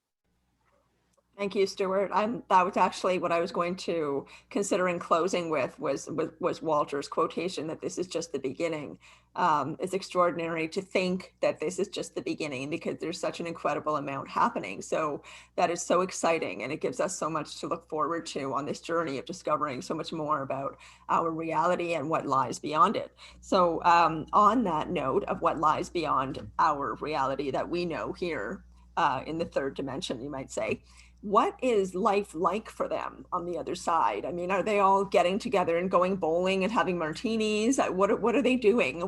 Thank you, Stewart. That was actually what I was going to consider in closing with was Walter's quotation that this is just the beginning. It's extraordinary to think that this is just the beginning, because there's such an incredible amount happening. So that is so exciting, and it gives us so much to look forward to on this journey of discovering so much more about our reality and what lies beyond it. So on that note of what lies beyond our reality that we know here in the third dimension, you might say, what is life like for them on the other side? I mean, are they all getting together and going bowling and having martinis? What are they doing?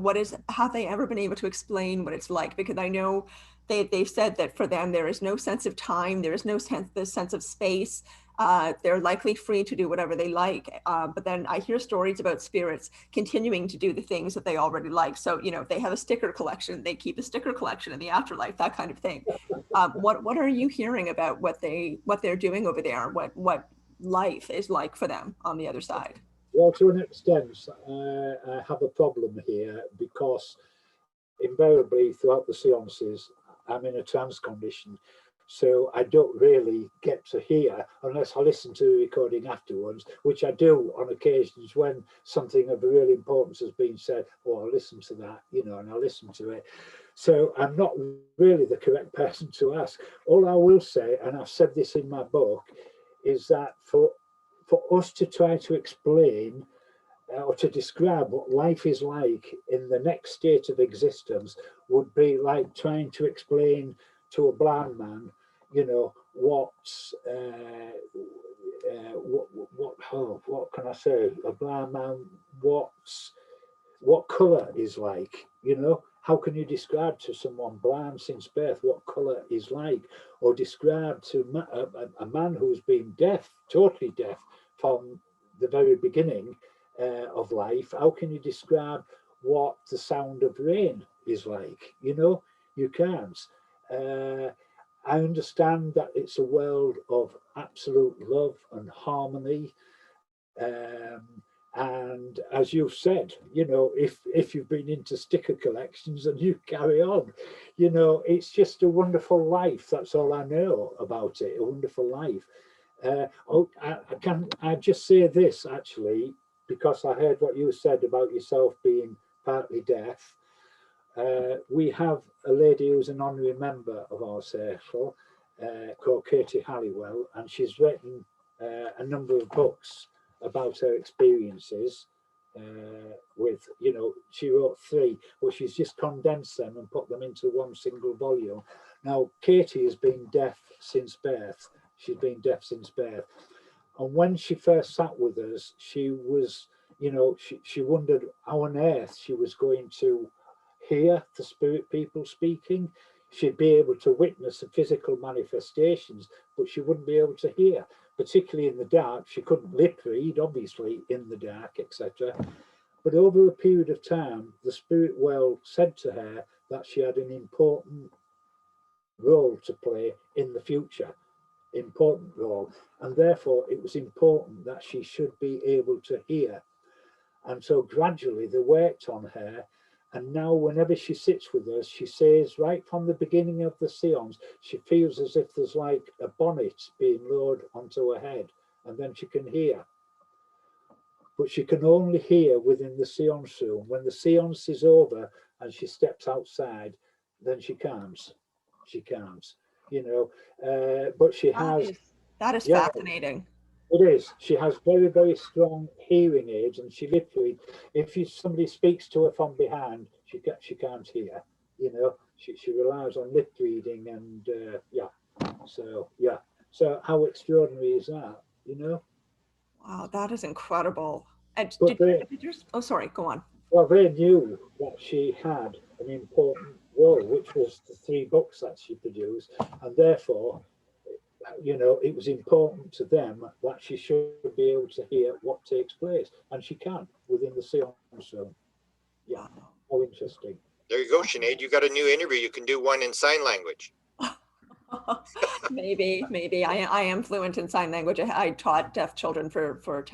Have they ever been able to explain what it's like? Because I know they've said that for them, there is no sense of time. There is no sense of space. They're likely free to do whatever they like. But then I hear stories about spirits continuing to do the things that they already like. So, you know, if they have a sticker collection, they keep a sticker collection in the afterlife, that kind of thing. What are you hearing about what they're doing over there? What life is like for them on the other side? Well, to an extent, I have a problem here, because invariably throughout the seances, I'm in a trance condition. So I don't really get to hear, unless I listen to the recording afterwards, which I do on occasions when something of real importance has been said. Oh, I'll listen to that, you know, and I'll listen to it. So I'm not really the correct person to ask. All I will say, and I've said this in my book, is that for us to try to explain or to describe what life is like in the next state of existence would be like trying to explain to a blind man, you know, what can I say? A blind man, what colour is like, you know? How can you describe to someone blind since birth what colour is like? Or describe to a man who's been deaf, totally deaf from the very beginning of life, how can you describe what the sound of rain is like? You know, you can't. I understand that it's a world of absolute love and harmony. And as you've said, you know, if you've been into sticker collections and you carry on, you know, it's just a wonderful life. That's all I know about it, a wonderful life. I just say this, actually, because I heard what you said about yourself being partly deaf. We have a lady who's an honorary member of our circle, called Katie Halliwell, and she's written a number of books about her experiences with, you know, she wrote 3, but she's just condensed them and put them into one single volume. Now, Katie has been deaf since birth. She's been deaf since birth. And when she first sat with us, she was, you know, she wondered how on earth she was going to hear the spirit people speaking. She'd be able to witness the physical manifestations, but she wouldn't be able to hear, particularly in the dark. She couldn't lip read, obviously, in the dark, etc. But over a period of time, the spirit world said to her that she had an important role to play in the future, important role, and therefore it was important that she should be able to hear. And so gradually they worked on her. And now whenever she sits with us, she says right from the beginning of the seance, she feels as if there's like a bonnet being lowered onto her head, and then she can hear. But she can only hear within the seance room. When the seance is over and she steps outside, then she can't. She can't, you know. But she has... That is yeah, fascinating. it is. She has very, very strong hearing aids, and she literally, if somebody speaks to her from behind, she can't hear. You know, she relies on lip reading, and So how extraordinary is that? You know. Wow, that is incredible. And oh, sorry, go on. Well, they knew that she had an important role, which was the 3 books that she produced, and therefore, you know, it was important to them that she should be able to hear what takes place, and she can within the seance room. Yeah, how interesting. There you go, Sinead. You got a new interview. You can do one in sign language. Maybe. I am fluent in sign language. I taught deaf children for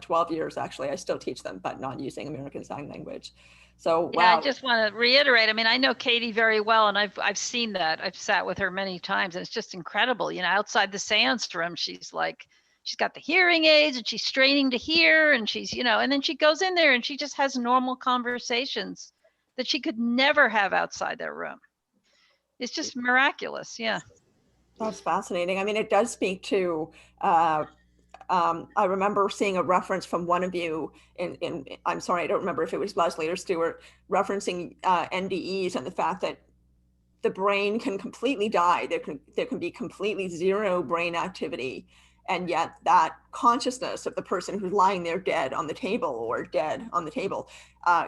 12 years, actually. I still teach them, but not using American Sign Language. So, wow. Yeah, I just want to reiterate. I mean, I know Katie very well, and I've seen that. I've sat with her many times, and it's just incredible. You know, outside the seance room, she's got the hearing aids, and she's straining to hear, and she's, you know, and then she goes in there and she just has normal conversations that she could never have outside that room. It's just miraculous. Yeah. That's fascinating. I mean, it does speak to, I remember seeing a reference from one of you in I'm sorry, I don't remember if it was Leslie or Stewart, referencing NDEs and the fact that the brain can completely die. There can be completely zero brain activity. And yet that consciousness of the person who's lying there dead on the table or dead on the table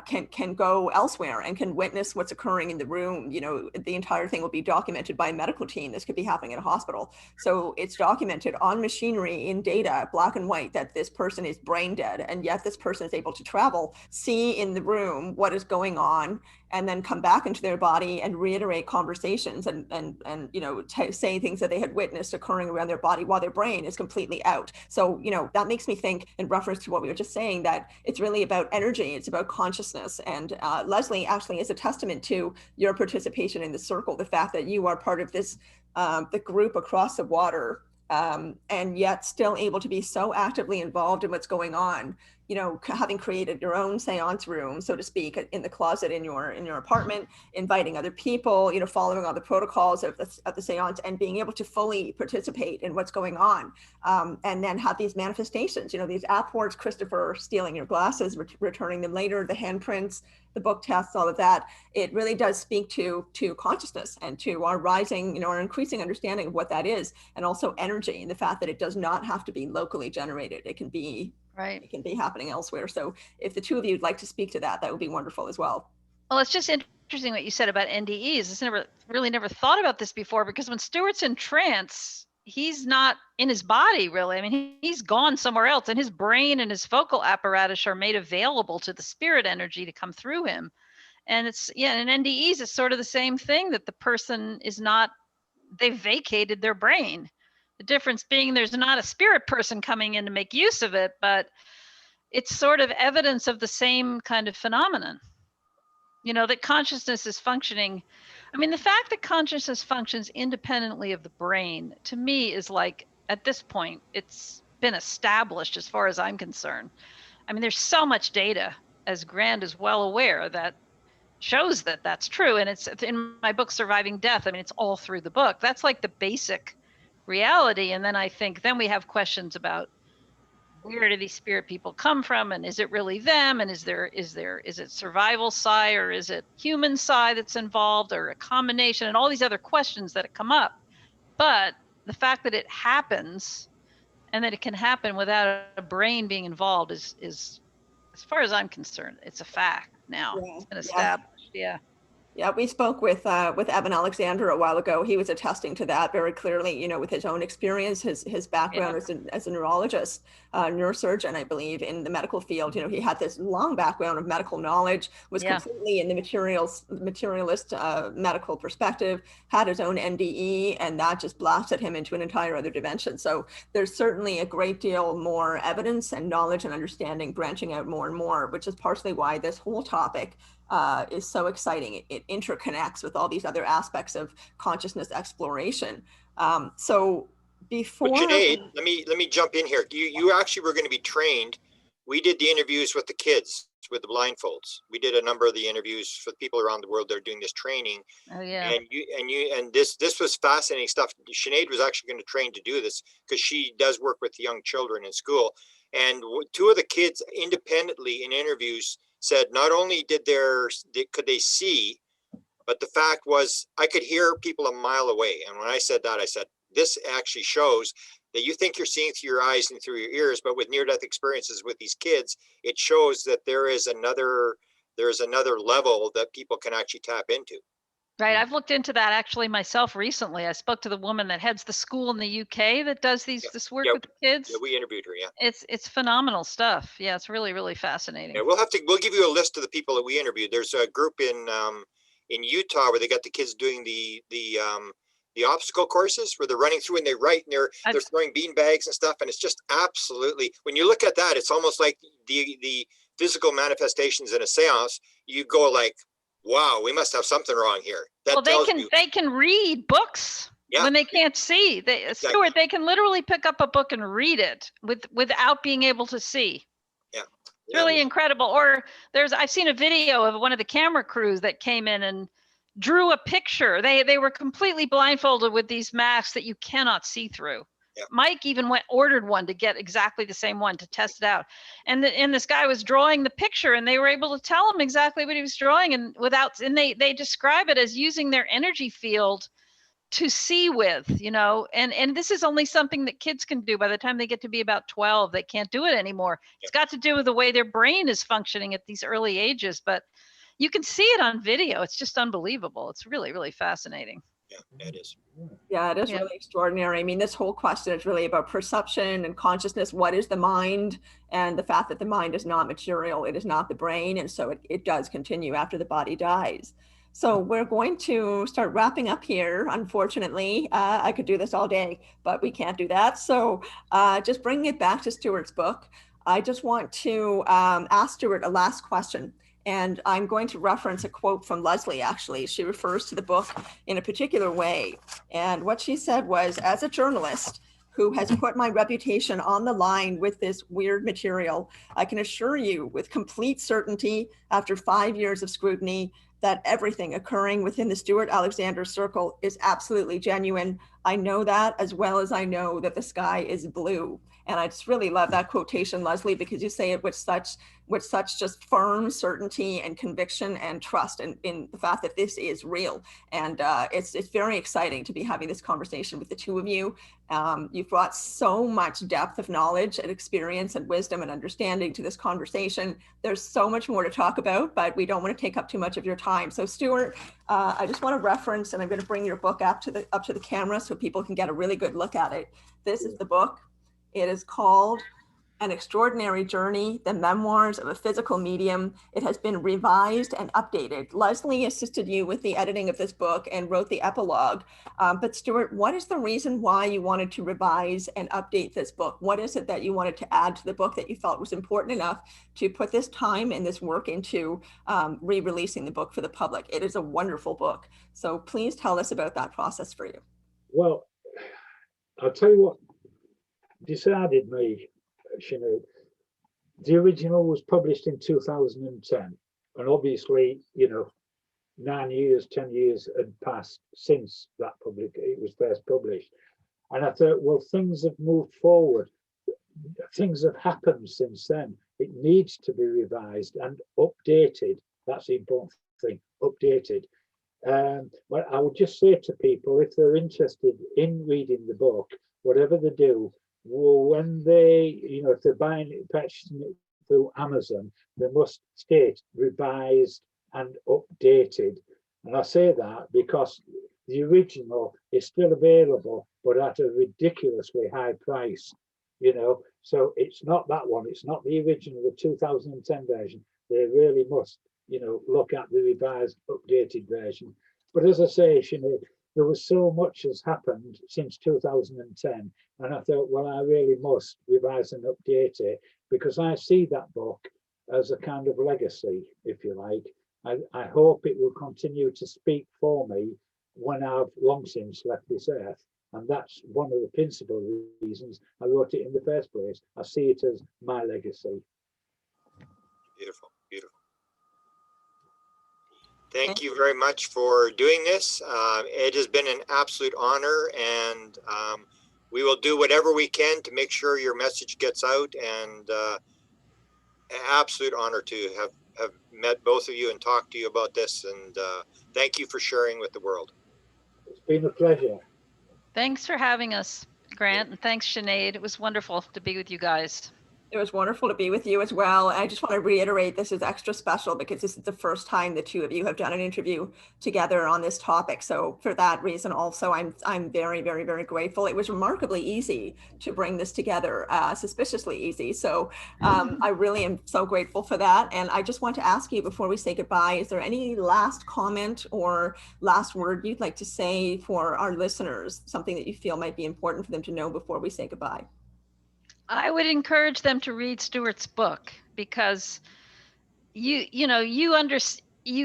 can go elsewhere and can witness what's occurring in the room. You know, the entire thing will be documented by a medical team. This could be happening in a hospital. So it's documented on machinery in data, black and white, that this person is brain dead. And yet this person is able to travel, see in the room what is going on, and then come back into their body and reiterate conversations and you know, say things that they had witnessed occurring around their body while their brain is completely out. So, you know, that makes me think, in reference to what we were just saying, that it's really about energy, it's about consciousness. And Leslie actually is a testament to your participation in the circle, the fact that you are part of this, the group across the water, and yet still able to be so actively involved in what's going on. You know, having created your own seance room, so to speak, in the closet in your apartment, inviting other people, you know, following all the protocols of the seance, and being able to fully participate in what's going on, and then have these manifestations. You know, these afterwards, Christopher stealing your glasses, returning them later, the handprints, the book tests, all of that. It really does speak to consciousness and to our rising, you know, our increasing understanding of what that is, and also energy, and the fact that it does not have to be locally generated. It can be right. It can be happening elsewhere. So if the two of you would like to speak to that, that would be wonderful as well. Well, it's just interesting what you said about NDEs. I never thought about this before, because when Stewart's in trance, he's not in his body, really. I mean, he's gone somewhere else, and his brain and his vocal apparatus are made available to the spirit energy to come through him. And it's, yeah, in NDEs, it's sort of the same thing, that the person is not, they've vacated their brain. The difference being there's not a spirit person coming in to make use of it, but it's sort of evidence of the same kind of phenomenon. You know, that consciousness is functioning. I mean, the fact that consciousness functions independently of the brain, to me, is like, at this point, it's been established as far as I'm concerned. I mean, there's so much data, as Grant is well aware, that shows that that's true. And it's in my book, Surviving Death. I mean, it's all through the book. That's like the basic reality. And then I think then we have questions about where do these spirit people come from, and is it really them, and is it survival psi, or is it human psi that's involved, or a combination, and all these other questions that come up. But the fact that it happens and that it can happen without a brain being involved is as far as I'm concerned, it's a fact now. Yeah, It's been yeah. established. Yeah. Yeah, we spoke with Evan Alexander a while ago. He was attesting to that very clearly, with his own experience, his background as a neurologist, neurosurgeon, I believe, in the medical field. He had this long background of medical knowledge, was completely in the materialist medical perspective, had his own NDE, and that just blasted him into an entire other dimension. So there's certainly a great deal more evidence and knowledge and understanding branching out more and more, which is partially why this whole topic is so exciting. It interconnects with all these other aspects of consciousness exploration. So before, but Sinead, let me jump in here. You actually were going to be trained. We did the interviews with the kids with the blindfolds. We did a number of the interviews for people around the world that are doing this training. Oh yeah. And this was fascinating stuff. Sinead was actually going to train to do this because she does work with young children in school. And two of the kids independently in interviews said not only could they see, but the fact was I could hear people a mile away. And when I said that, I said, this actually shows that you think you're seeing through your eyes and through your ears, but with near-death experiences with these kids, it shows that there's another level that people can actually tap into. Right. I've looked into that actually myself recently. I spoke to the woman that heads the school in the UK that does this work with the kids. Yeah, we interviewed her. Yeah. It's phenomenal stuff. Yeah, it's really, really fascinating. Yeah, we'll give you a list of the people that we interviewed. There's a group in Utah where they got the kids doing the obstacle courses where they're running through and they write and they're throwing bean bags and stuff. And it's just absolutely, when you look at that, it's almost like the physical manifestations in a séance. You go like, wow, we must have something wrong here. They can read books when they can't see. Stewart, they can literally pick up a book and read it without being able to see. Yeah. It's really incredible. Or I've seen a video of one of the camera crews that came in and drew a picture. They were completely blindfolded with these masks that you cannot see through. Yeah. Mike even ordered one to get exactly the same one to test it out. And this guy was drawing the picture and they were able to tell him exactly what he was drawing and they describe it as using their energy field to see with, and this is only something that kids can do. By the time they get to be about 12, they can't do it anymore. Yeah. It's got to do with the way their brain is functioning at these early ages, but you can see it on video. It's just unbelievable. It's really, really fascinating. Yeah, it is. Yeah, it is really extraordinary. I mean, this whole question is really about perception and consciousness. What is the mind? And the fact that the mind is not material, it is not the brain. And so it does continue after the body dies. So we're going to start wrapping up here. Unfortunately, I could do this all day, but we can't do that. So just bringing it back to Stewart's book, I just want to ask Stewart a last question. And I'm going to reference a quote from Leslie, actually. She refers to the book in a particular way. And what she said was, as a journalist who has put my reputation on the line with this weird material, I can assure you with complete certainty, after 5 years of scrutiny, that everything occurring within the Stewart Alexander circle is absolutely genuine. I know that, as well as I know that the sky is blue. And I just really love that quotation, Leslie, because you say it with such just firm certainty and conviction and trust in the fact that this is real. And it's very exciting to be having this conversation with the two of you. You've brought so much depth of knowledge and experience and wisdom and understanding to this conversation. There's so much more to talk about, but we don't want to take up too much of your time. So Stewart, I just want to reference, and I'm going to bring your book up to the camera so people can get a really good look at it. This is the book. It is called An Extraordinary Journey, The Memoirs of a Physical Medium. It has been revised and updated. Leslie assisted you with the editing of this book and wrote the epilogue. But Stewart, what is the reason why you wanted to revise and update this book? What is it that you wanted to add to the book that you felt was important enough to put this time and this work into re-releasing the book for the public? It is a wonderful book. So please tell us about that process for you. Well, I'll tell you what decided me, Sinead. The original was published in 2010, and obviously, 9 years, 10 years had passed since it was first published. And I thought, well, things have moved forward. Things have happened since then. It needs to be revised and updated. That's the important thing, updated. But I would just say to people, if they're interested in reading the book, whatever they do, when they, if they're buying it, purchasing it through Amazon, they must state revised and updated. And I say that because the original is still available, but at a ridiculously high price, So it's not that one. It's not the original, the 2010 version. They really must, look at the revised, updated version. But as I say, there was so much has happened since 2010. And I thought, well, I really must revise and update it, because I see that book as a kind of legacy, if you like. I hope it will continue to speak for me when I've long since left this earth. And that's one of the principal reasons I wrote it in the first place. I see it as my legacy. Beautiful, beautiful. Thank you very much for doing this. It has been an absolute honor, and we will do whatever we can to make sure your message gets out. And an absolute honor to have met both of you and talked to you about this. And thank you for sharing with the world. It's been a pleasure. Thanks for having us, Grant, and thanks, Sinead. It was wonderful to be with you guys. It was wonderful to be with you as well. I just want to reiterate, this is extra special because this is the first time the two of you have done an interview together on this topic. So for that reason also, I'm very, very, very grateful. It was remarkably easy to bring this together, suspiciously easy. So I really am so grateful for that. And I just want to ask you before we say goodbye, is there any last comment or last word you'd like to say for our listeners, something that you feel might be important for them to know before we say goodbye? I would encourage them to read Stewart's book, because you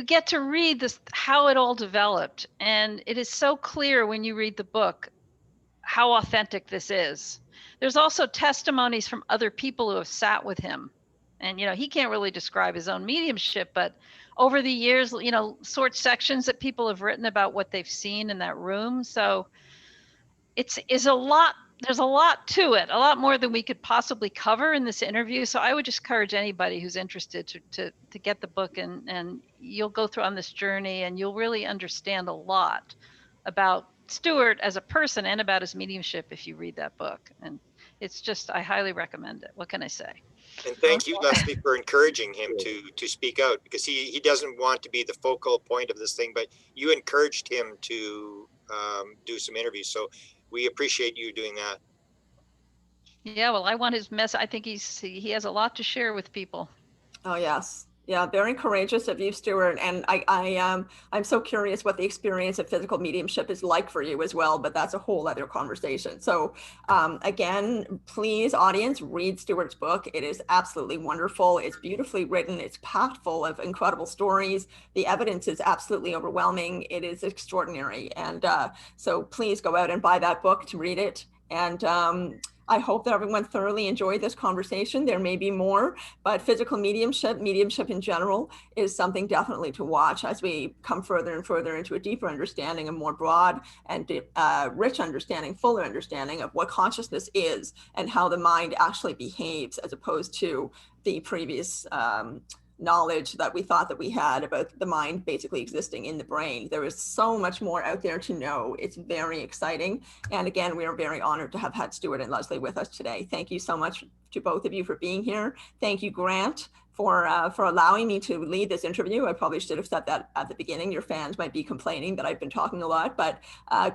get to read this, how it all developed. And it is so clear when you read the book how authentic this is. There's also testimonies from other people who have sat with him. And, he can't really describe his own mediumship, but over the years, sort sections that people have written about what they've seen in that room. So it's a lot. There's a lot to it, a lot more than we could possibly cover in this interview. So I would just encourage anybody who's interested to get the book, and you'll go through on this journey, and you'll really understand a lot about Stewart as a person and about his mediumship if you read that book. And it's just, I highly recommend it. What can I say? And thank you, Leslie, for encouraging him to speak out, because he doesn't want to be the focal point of this thing, but you encouraged him to do some interviews. So we appreciate you doing that. Yeah, well, I want his message. I think he has a lot to share with people. Oh, yes. Yeah, very courageous of you, Stewart. And I'm so curious what the experience of physical mediumship is like for you as well, but that's a whole other conversation. So again, please, audience, read Stewart's book. It is absolutely wonderful. It's beautifully written. It's packed full of incredible stories. The evidence is absolutely overwhelming. It is extraordinary. And so please go out and buy that book to read it. And I hope that everyone thoroughly enjoyed this conversation. There may be more, but physical mediumship in general, is something definitely to watch as we come further and further into a deeper understanding, a more broad and rich understanding, fuller understanding of what consciousness is and how the mind actually behaves, as opposed to the previous knowledge that we thought that we had about the mind basically existing in the brain. There is so much more out there to know. It's very exciting. And again, we are very honored to have had Stewart and Leslie with us today. Thank you so much to both of you for being here. Thank you, Grant, for allowing me to lead this interview. I probably should have said that at the beginning. Your fans might be complaining that I've been talking a lot, but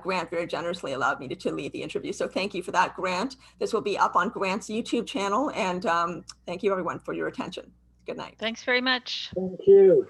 Grant very generously allowed me to lead the interview. So thank you for that, Grant. This will be up on Grant's YouTube channel. And thank you, everyone, for your attention. Good night. Thanks very much. Thank you.